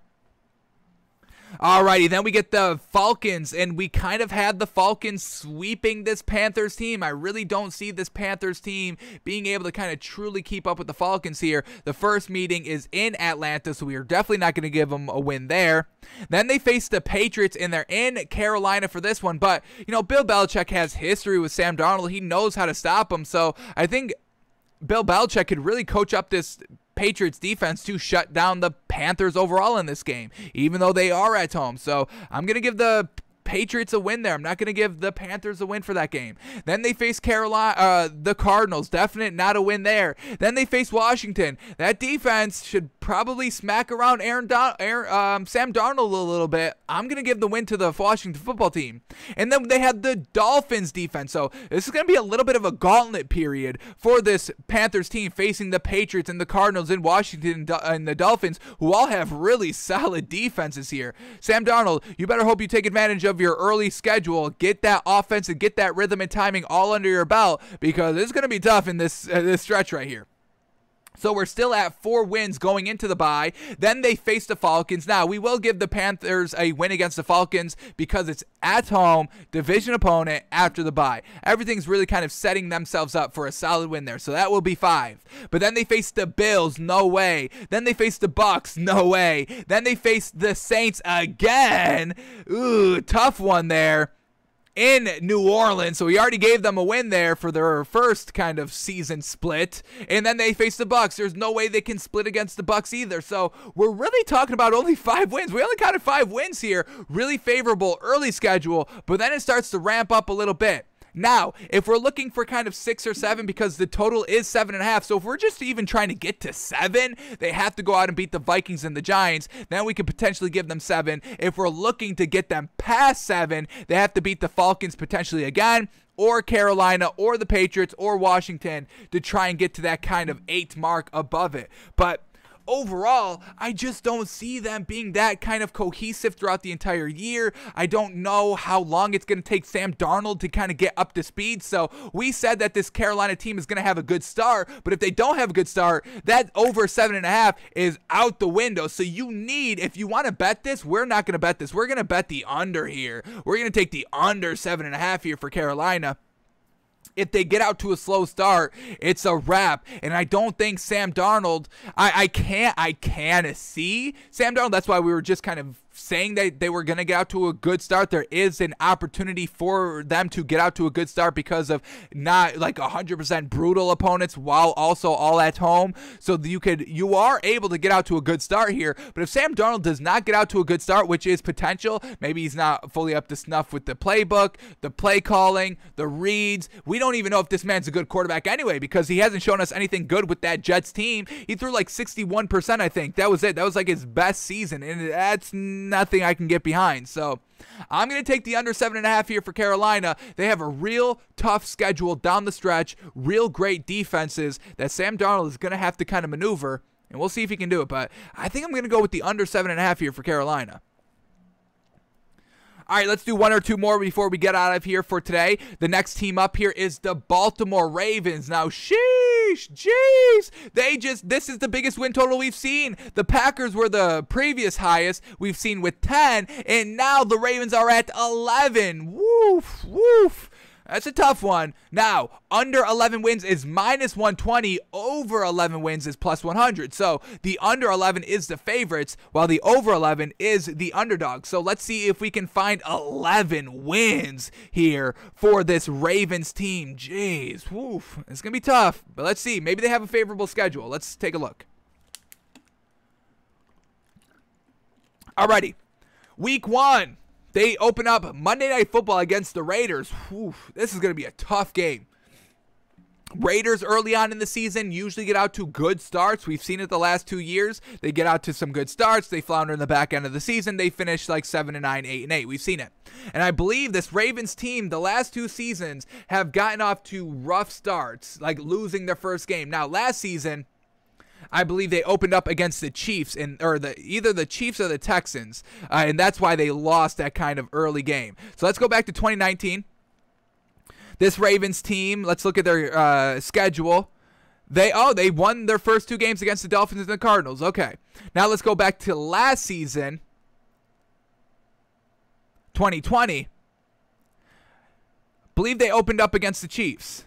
A: Alrighty, then we get the Falcons, and we kind of had the Falcons sweeping this Panthers team. I really don't see this Panthers team being able to kind of truly keep up with the Falcons here. The first meeting is in Atlanta, so we are definitely not going to give them a win there. Then they face the Patriots, and they're in Carolina for this one. But, Bill Belichick has history with Sam Darnold. He knows how to stop him, so I think Bill Belichick could really coach up this Patriots defense to shut down the Panthers overall in this game, even though they are at home. So I'm going to give the Patriots a win there. I'm not going to give the Panthers a win for that game. Then they face the Cardinals. Definite not a win there. Then they face Washington. That defense should probably smack around Sam Darnold a little bit. I'm going to give the win to the Washington football team. And then they have the Dolphins defense. So this is going to be a little bit of a gauntlet period for this Panthers team facing the Patriots and the Cardinals in Washington and the Dolphins, who all have really solid defenses here. Sam Darnold, you better hope you take advantage of your early schedule, get that offense and get that rhythm and timing all under your belt, because it's going to be tough in this stretch right here. So we're still at 4 wins going into the bye. Then they face the Falcons. Now, we will give the Panthers a win against the Falcons because it's at home, division opponent after the bye. Everything's really kind of setting themselves up for a solid win there. So that will be 5. But then they face the Bills. No way. Then they face the Bucs. No way. Then they face the Saints again. Ooh, tough one there. In New Orleans, so we already gave them a win there for their first kind of season split, and then they face the Bucs. There's no way they can split against the Bucs either, so we're really talking about only 5 wins. We only counted 5 wins here. Really favorable early schedule, but then it starts to ramp up a little bit. Now, if we're looking for kind of 6 or 7, because the total is 7.5, so if we're just even trying to get to 7, they have to go out and beat the Vikings and the Giants. Then we could potentially give them 7. If we're looking to get them past 7, they have to beat the Falcons potentially again, or Carolina, or the Patriots, or Washington to try and get to that kind of 8 mark above it. But overall, I just don't see them being that kind of cohesive throughout the entire year. I don't know how long it's going to take Sam Darnold to kind of get up to speed. So we said that this Carolina team is going to have a good start, but if they don't have a good start, that over 7.5 is out the window. So you need, if you want to bet this, we're not going to bet this. We're going to bet the under here. We're going to take the under 7.5 here for Carolina. If they get out to a slow start, it's a wrap. And I don't think Sam Darnold, I can't see Sam Darnold. That's why we were just kind of saying that they were going to get out to a good start. There is an opportunity for them to get out to a good start because of not like 100% brutal opponents while also all at home. So you are able to get out to a good start here. But if Sam Darnold does not get out to a good start, which is potential, maybe he's not fully up to snuff with the playbook, the play calling, the reads. We don't even know if this man's a good quarterback anyway, because he hasn't shown us anything good with that Jets team. He threw like 61%, I think. That was it. That was like his best season, and that's nothing I can get behind. So I'm going to take the under 7.5 here for Carolina. They have a real tough schedule down the stretch, real great defenses that Sam Darnold is going to have to kind of maneuver, and we'll see if he can do it. But I think I'm going to go with the under 7.5 here for Carolina. All right, let's do one or two more before we get out of here for today. The next team up here is the Baltimore Ravens. Now, sheesh, jeez, this is the biggest win total we've seen. The Packers were the previous highest we've seen with 10, and now the Ravens are at 11. Woof, woof. That's a tough one. Now, under 11 wins is minus 120. Over 11 wins is plus 100. So the under 11 is the favorites, while the over 11 is the underdog. So let's see if we can find 11 wins here for this Ravens team. Jeez, woof. It's going to be tough, but let's see. Maybe they have a favorable schedule. Let's take a look. Alrighty. Week 1. They open up Monday Night Football against the Raiders. Whew, this is going to be a tough game. Raiders early on in the season usually get out to good starts. We've seen it the last 2 years. They get out to some good starts. They flounder in the back end of the season. They finish like 7-9, 8-8. We've seen it. And I believe this Ravens team, the last 2 seasons, have gotten off to rough starts, like losing their first game. Now, last season, I believe they opened up against the Chiefs, either the Chiefs or the Texans, and that's why they lost that kind of early game. So let's go back to 2019. This Ravens team, let's look at their schedule. They won their first 2 games against the Dolphins and the Cardinals. Okay, now let's go back to last season, 2020. Believe they opened up against the Chiefs.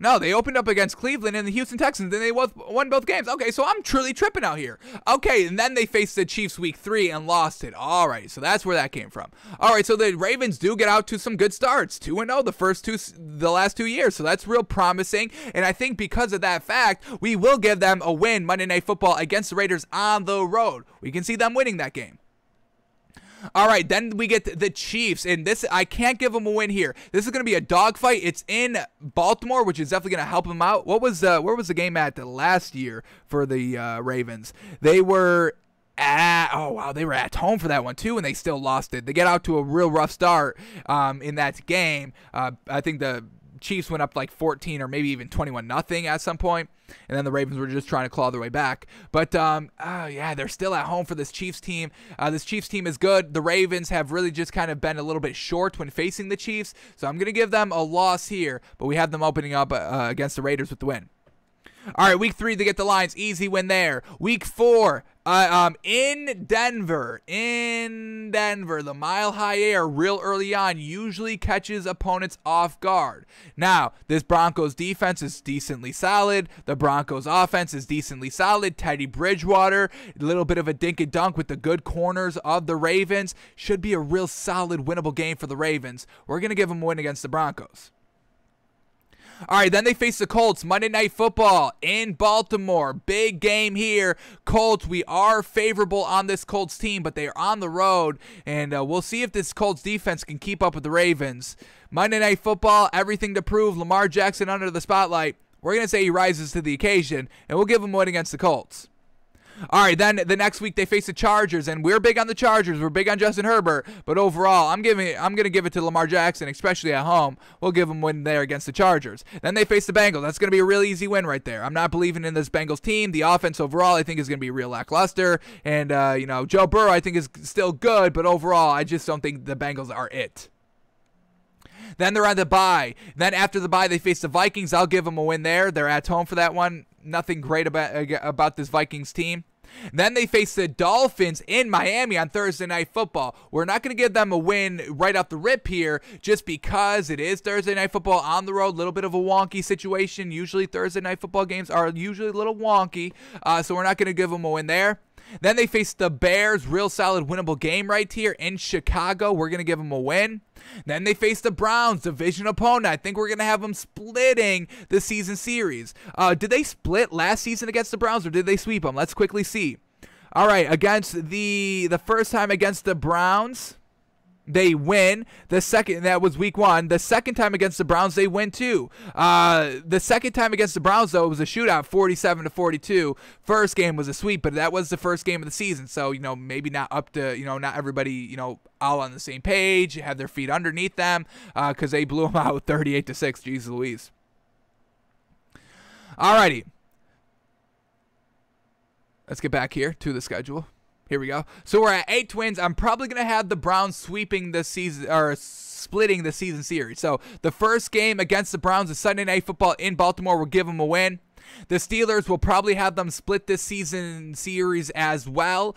A: No, they opened up against Cleveland and the Houston Texans, then they won both games. Okay, so I'm truly tripping out here. Okay, and then they faced the Chiefs week 3 and lost it. All right, so that's where that came from. All right, so the Ravens do get out to some good starts. 2-0 the last 2 years, so that's real promising. And I think because of that fact, we will give them a win Monday Night Football against the Raiders on the road. We can see them winning that game. All right, then we get the Chiefs, and this, I can't give them a win here. This is going to be a dogfight. It's in Baltimore, which is definitely going to help them out. Where was the game at last year for the Ravens? They were they were at home for that one too, and they still lost it. They get out to a real rough start in that game. I think the Chiefs went up like 14 or maybe even 21-0 at some point, and then the Ravens were just trying to claw their way back. But yeah, they're still at home for this Chiefs team. This Chiefs team is good. The Ravens have really just kind of been a little bit short when facing the Chiefs, so I'm going to give them a loss here, but we have them opening up against the Raiders with the win. All right, week 3, they get the Lions. Easy win there. Week 4, in Denver. The Mile High Air real early on usually catches opponents off guard. Now, this Broncos defense is decently solid. The Broncos offense is decently solid. Teddy Bridgewater, a little bit of a dink and dunk with the good corners of the Ravens. Should be a real solid winnable game for the Ravens. We're going to give them a win against the Broncos. All right, then they face the Colts, Monday Night Football in Baltimore. Big game here. Colts, we are favorable on this Colts team, but they are on the road, and we'll see if this Colts defense can keep up with the Ravens. Monday Night Football, everything to prove. Lamar Jackson under the spotlight. We're going to say he rises to the occasion, and we'll give him a win against the Colts. All right, then the next week they face the Chargers, and we're big on the Chargers. We're big on Justin Herbert, but overall, I'm going to give it to Lamar Jackson, especially at home. We'll give him win there against the Chargers. Then they face the Bengals. That's going to be a really easy win right there. I'm not believing in this Bengals team. The offense overall, I think, is going to be real lackluster, and Joe Burrow, I think, is still good, but overall, I just don't think the Bengals are it. Then they're on the bye. Then after the bye, they face the Vikings. I'll give them a win there. They're at home for that one. Nothing great about this Vikings team. Then they face the Dolphins in Miami on Thursday Night Football. We're not going to give them a win right off the rip here just because it is Thursday Night Football on the road. A little bit of a wonky situation. Usually Thursday Night Football games are usually a little wonky, so we're not going to give them a win there. Then they face the Bears, real solid winnable game right here in Chicago. We're going to give them a win. Then they face the Browns, division opponent. I think we're going to have them splitting the season series. Did they split last season against the Browns, or did they sweep them? Let's quickly see. All right, against the first time against the Browns, they win. The second, that was week 1. The second time against the Browns, they win too. The second time against the Browns, though, it was a shootout, 47-42. First game was a sweep, but that was the first game of the season. So, maybe not up to, not everybody, all on the same page, have their feet underneath them, because they blew them out 38-6. Jeez Louise. Alrighty. Let's get back here to the schedule. Here we go. So we're at 8 wins. I'm probably going to have the Browns sweeping the season, or splitting the season series. So the first game against the Browns is Sunday Night Football in Baltimore. We'll give them a win. The Steelers will probably have them split this season series as well.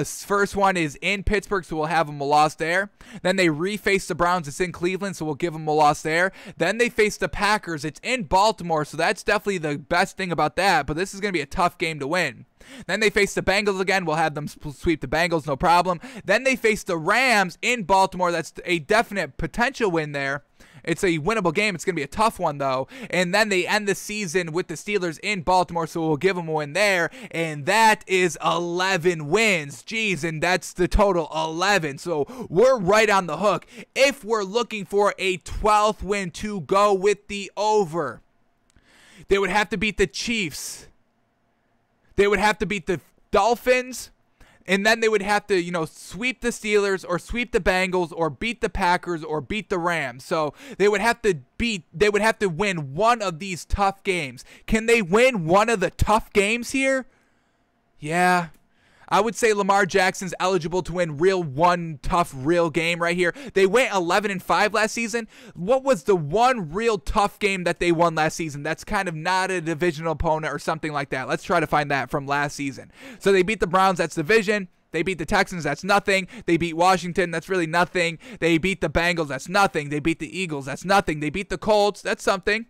A: First one is in Pittsburgh, so we'll have them a loss there. Then they reface the Browns. It's in Cleveland, so we'll give them a loss there. Then they face the Packers. It's in Baltimore, so that's definitely the best thing about that, but this is going to be a tough game to win. Then they face the Bengals again. We'll have them sweep the Bengals, no problem. Then they face the Rams in Baltimore. That's a definite potential win there. It's a winnable game. It's going to be a tough one, though. And then they end the season with the Steelers in Baltimore, so we'll give them a win there. And that is 11 wins. Jeez, and that's the total 11. So we're right on the hook if we're looking for a 12th win to go with the over. They would have to beat the Chiefs. They would have to beat the Dolphins, and then they would have to, sweep the Steelers or sweep the Bengals or beat the Packers or beat the Rams. So they would have to win one of these tough games. Can they win one of the tough games here? Yeah. I would say Lamar Jackson's eligible to win one tough real game right here. They went 11-5 last season. What was the one real tough game that they won last season that's kind of not a divisional opponent or something like that? Let's try to find that from last season. So they beat the Browns, that's division. They beat the Texans, that's nothing. They beat Washington, that's really nothing. They beat the Bengals, that's nothing. They beat the Eagles, that's nothing. They beat the Colts, that's something.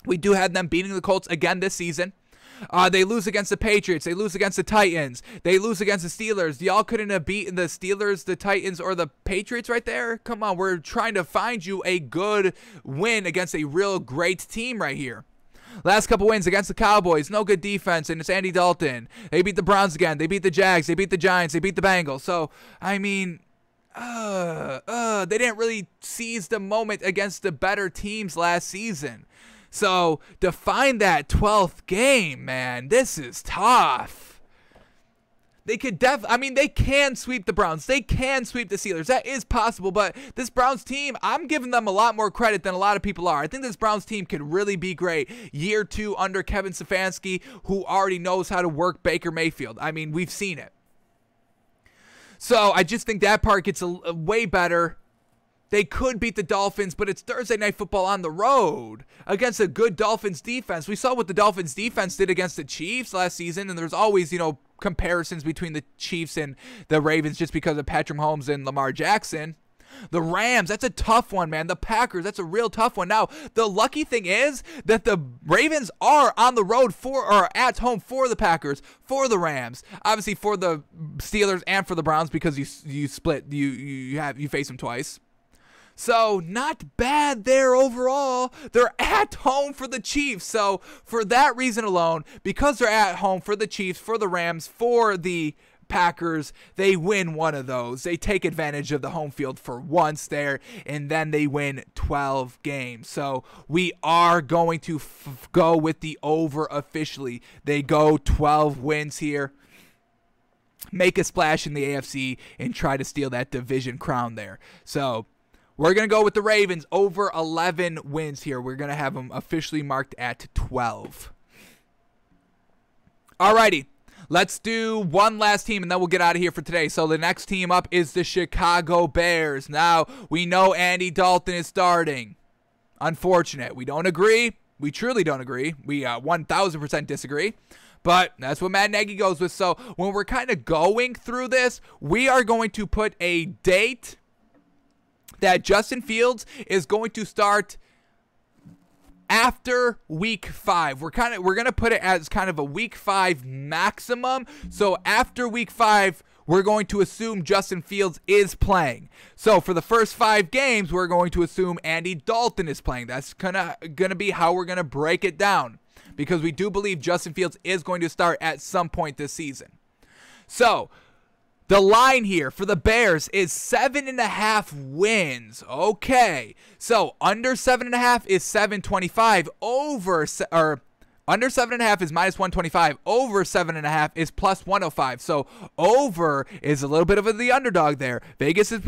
A: We do have them beating the Colts again this season. They lose against the Patriots. They lose against the Titans. They lose against the Steelers. Y'all couldn't have beaten the Steelers, the Titans, or the Patriots right there? Come on, we're trying to find you a good win against a real great team right here. Last couple wins against the Cowboys. No good defense, and it's Andy Dalton. They beat the Browns again. They beat the Jags. They beat the Giants. They beat the Bengals. So, I mean, they didn't really seize the moment against the better teams last season. So, to find that 12th game, man, this is tough. They could they can sweep the Browns. They can sweep the Steelers. That is possible, but this Browns team, I'm giving them a lot more credit than a lot of people are. I think this Browns team could really be great. Year 2 under Kevin Stefanski, who already knows how to work Baker Mayfield. I mean, we've seen it. So, I just think that part gets a way better. They could beat the Dolphins, but it's Thursday Night Football on the road against a good Dolphins defense. We saw what the Dolphins defense did against the Chiefs last season, and there's always, comparisons between the Chiefs and the Ravens just because of Patrick Mahomes and Lamar Jackson. The Rams, that's a tough one, man. The Packers, that's a real tough one. Now, the lucky thing is that the Ravens are on the road or at home for the Packers, for the Rams, obviously for the Steelers and for the Browns because you split, you face them twice. So, not bad there overall. They're at home for the Chiefs. So, for that reason alone, because they're at home for the Chiefs, for the Rams, for the Packers, they win one of those. They take advantage of the home field for once there, and then they win 12 games. So, we are going to go with the over officially. They go 12 wins here. make a splash in the AFC and try to steal that division crown there. So we're going to go with the Ravens over 11 wins here. We're going to have them officially marked at 12. Alrighty, let's do one last team and then we'll get out of here for today. So the next team up is the Chicago Bears. Now, we know Andy Dalton is starting. Unfortunate. We don't agree. We truly don't agree. We 1,000% disagree. But that's what Matt Nagy goes with. So when we're kind of going through this, we are going to put a date that Justin Fields is going to start after week 5. We're going to put it as kind of a week 5 maximum. So after week 5, we're going to assume Justin Fields is playing. So for the first 5 games, we're going to assume Andy Dalton is playing. That's gonna be how we're going to break it down, because we do believe Justin Fields is going to start at some point this season. So the line here for the Bears is 7.5 wins. Okay. So under 7.5 is 725. Under 7.5 is minus 125. Over 7.5 is plus 105. So over is a little bit of the underdog there. Vegas is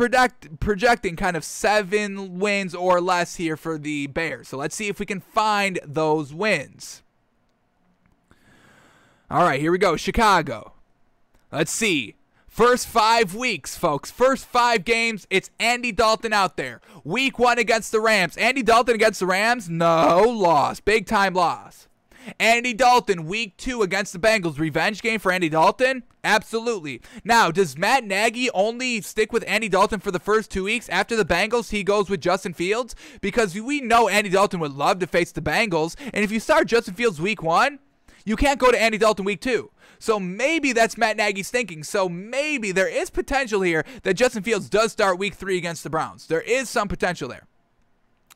A: projecting kind of 7 wins or less here for the Bears. So let's see if we can find those wins. All right, here we go. Chicago. Let's see. First 5 weeks, folks. First 5 games, it's Andy Dalton out there. Week 1 against the Rams. Andy Dalton against the Rams? No, loss. Big time loss. Andy Dalton, week 2 against the Bengals. Revenge game for Andy Dalton? Absolutely. Now, does Matt Nagy only stick with Andy Dalton for the first 2 weeks? After the Bengals, he goes with Justin Fields? Because we know Andy Dalton would love to face the Bengals. And if you start Justin Fields week 1, you can't go to Andy Dalton week 2. So maybe that's Matt Nagy's thinking. So maybe there is potential here that Justin Fields does start week 3 against the Browns. There is some potential there.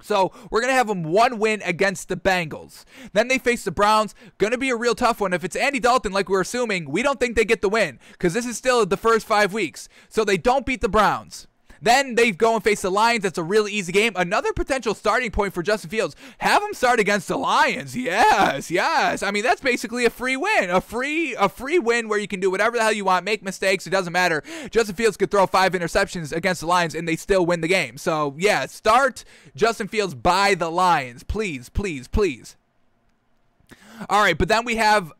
A: So we're going to have him 1 win against the Bengals. Then they face the Browns. Going to be a real tough one. If it's Andy Dalton, like we're assuming, we don't think they get the win, because this is still the first 5 weeks. So they don't beat the Browns. Then they go and face the Lions. That's a really easy game. Another potential starting point for Justin Fields. Have him start against the Lions. Yes, yes. I mean, that's basically a free win. A free win where you can do whatever the hell you want, make mistakes. It doesn't matter. Justin Fields could throw 5 interceptions against the Lions and they still win the game. So, yeah, start Justin Fields by the Lions. Please, please, please. All right, but then we have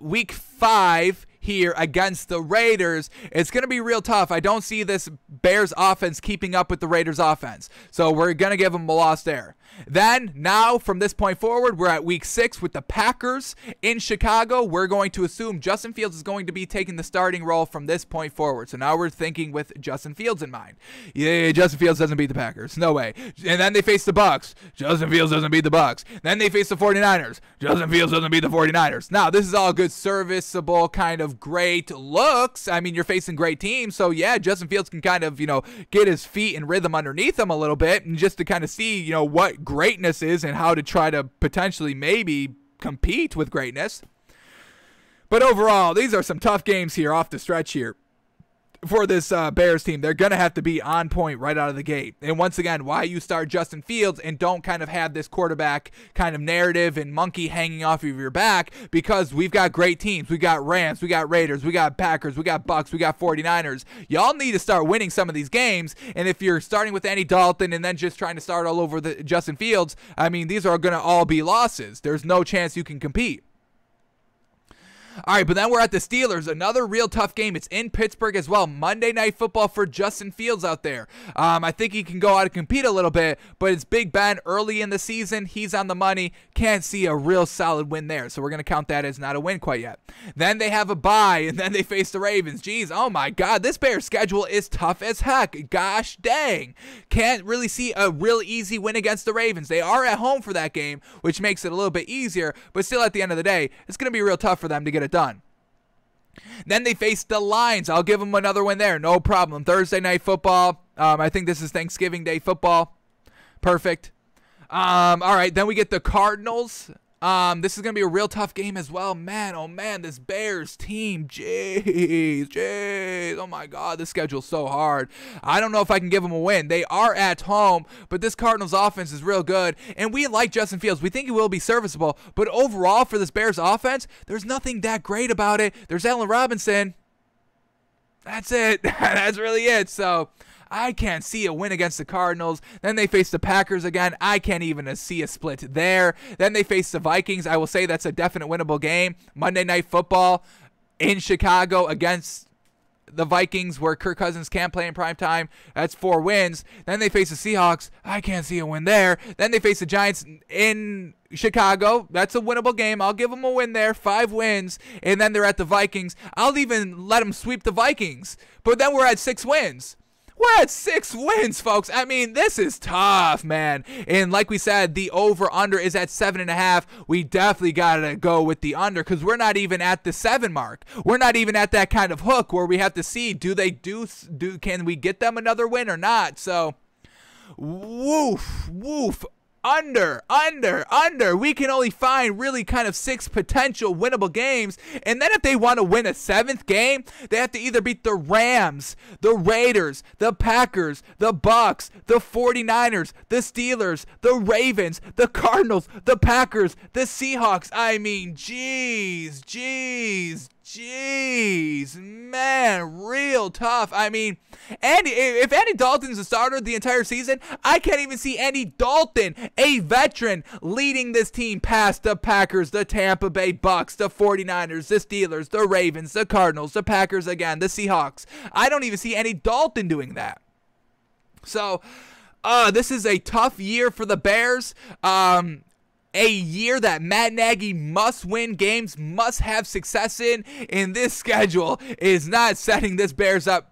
A: week 5 here against the Raiders. It's going to be real tough. I don't see this Bears offense keeping up with the Raiders offense. So we're going to give them a loss there. Then, now, from this point forward, we're at week 6 with the Packers in Chicago. We're going to assume Justin Fields is going to be taking the starting role from this point forward. So now we're thinking with Justin Fields in mind. Yeah, Justin Fields doesn't beat the Packers. No way. And then they face the Bucs. Justin Fields doesn't beat the Bucs. Then they face the 49ers. Justin Fields doesn't beat the 49ers. Now, this is all good, serviceable, kind of great looks. I mean, you're facing great teams. So, yeah, Justin Fields can kind of, get his feet in rhythm underneath him a little bit, and just to kind of see, what greatness is and how to try to potentially maybe compete with greatness. But overall, these are some tough games here off the stretch here for this Bears team. They're going to have to be on point right out of the gate. And once again, why you start Justin Fields and don't kind of have this quarterback kind of narrative and monkey hanging off of your back, because we've got great teams. We got Rams, we got Raiders, we got Packers, we got Bucs, we got 49ers. Y'all need to start winning some of these games. And if you're starting with Andy Dalton and then just trying to start all over the Justin Fields, I mean, these are going to all be losses. There's no chance you can compete. All right, but then we're at the Steelers. Another real tough game. It's in Pittsburgh as well. Monday Night Football for Justin Fields out there. I think he can go out and compete a little bit, but it's Big Ben early in the season. He's on the money. Can't see a real solid win there, so we're going to count that as not a win quite yet. Then they have a bye, and then they face the Ravens. Jeez, oh my God, this Bears schedule is tough as heck. Gosh dang. Can't really see a real easy win against the Ravens. They are at home for that game, which makes it a little bit easier, but still at the end of the day, it's going to be real tough for them to get it done. Then they face the Lions. I'll give them another win there. No problem. Thursday Night Football. I think this is Thanksgiving Day football. Perfect. All right. Then we get the Cardinals. This is going to be a real tough game as well. Man, oh man, this Bears team. Jeez. Oh my God, this schedule's so hard. I don't know if I can give them a win. They are at home, but this Cardinals offense is real good. And we like Justin Fields. We think he will be serviceable. But overall, for this Bears offense, there's nothing that great about it. There's Allen Robinson. That's it. That's really it. So I can't see a win against the Cardinals. Then they face the Packers again. I can't even see a split there. Then they face the Vikings. I will say that's a definite winnable game. Monday Night Football in Chicago against the Vikings, where Kirk Cousins can't play in primetime. That's 4 wins. Then they face the Seahawks. I can't see a win there. Then they face the Giants in Chicago. That's a winnable game. I'll give them a win there. 5 wins. And then they're at the Vikings. I'll even let them sweep the Vikings. But then we're at 6 wins. We're at 6 wins, folks. I mean, this is tough, man. And like we said, the over-under is at 7.5. We definitely got to go with the under because we're not even at the 7 mark. We're not even at that kind of hook where we have to see, can we get them another win or not? So, woof. Under. We can only find really kind of 6 potential winnable games. And then if they want to win a 7th game, they have to either beat the Rams, the Raiders, the Packers, the Bucs, the 49ers, the Steelers, the Ravens, the Cardinals, the Packers, the Seahawks. I mean, jeez, man, real tough. I mean, if Andy Dalton's a starter the entire season, I can't even see Andy Dalton, a veteran, leading this team past the Packers, the Tampa Bay Bucs, the 49ers, the Steelers, the Ravens, the Cardinals, the Packers again, the Seahawks. I don't even see Andy Dalton doing that. So, this is a tough year for the Bears. A year that Matt Nagy must win games, must have success in, and this schedule is not setting this Bears up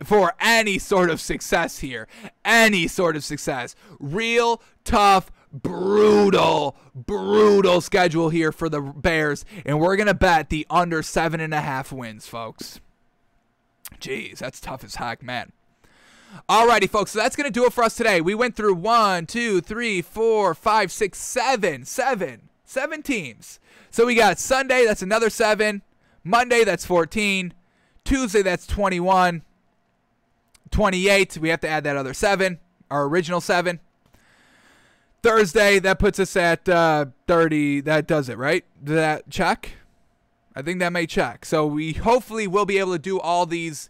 A: for any sort of success here. Any sort of success. Real tough, brutal schedule here for the Bears, and we're going to bet the under 7.5 wins, folks. Jeez, that's tough as heck, man. Alrighty, folks, so that's going to do it for us today. We went through 1, 2, 3, 4, 5, 6, 7 teams. So we got Sunday, that's another 7. Monday, that's 14. Tuesday, that's 21. 28, we have to add that other 7, our original 7. Thursday, that puts us at 30. That does it, right? Did that check? I think that may check. So we hopefully will be able to do all these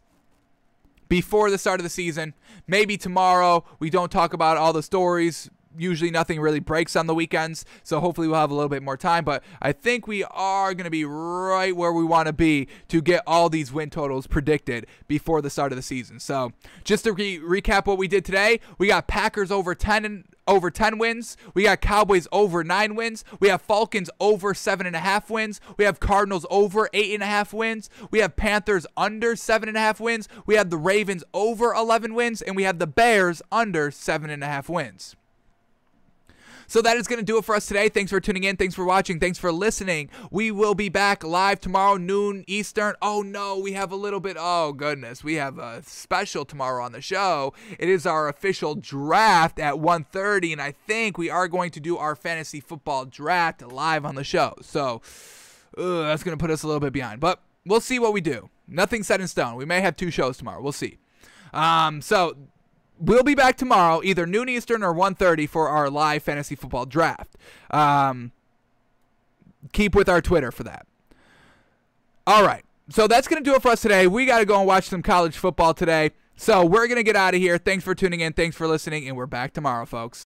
A: before the start of the season. Maybe tomorrow we don't talk about all the stories. Usually nothing really breaks on the weekends, so hopefully we'll have a little bit more time. But I think we are going to be right where we want to be to get all these win totals predicted before the start of the season. So just to recap what we did today, we got Packers over 10 wins. We got Cowboys over 9 wins. We have Falcons over 7.5 wins. We have Cardinals over 8.5 wins. We have Panthers under 7.5 wins. We have the Ravens over 11 wins. And we have the Bears under 7.5 wins. So that is going to do it for us today. Thanks for tuning in. Thanks for watching. Thanks for listening. We will be back live tomorrow, noon Eastern. Oh, no, we have a little bit. Oh, goodness. We have a special tomorrow on the show. It is our official draft at 1:30, and I think we are going to do our fantasy football draft live on the show. So that's going to put us a little bit behind, but we'll see what we do. Nothing set in stone. We may have 2 shows tomorrow. We'll see. So we'll be back tomorrow, either noon Eastern or 1:30 for our live fantasy football draft. Keep with our Twitter for that. All right. So that's going to do it for us today. We got to go and watch some college football today. So we're going to get out of here. Thanks for tuning in. Thanks for listening. And we're back tomorrow, folks.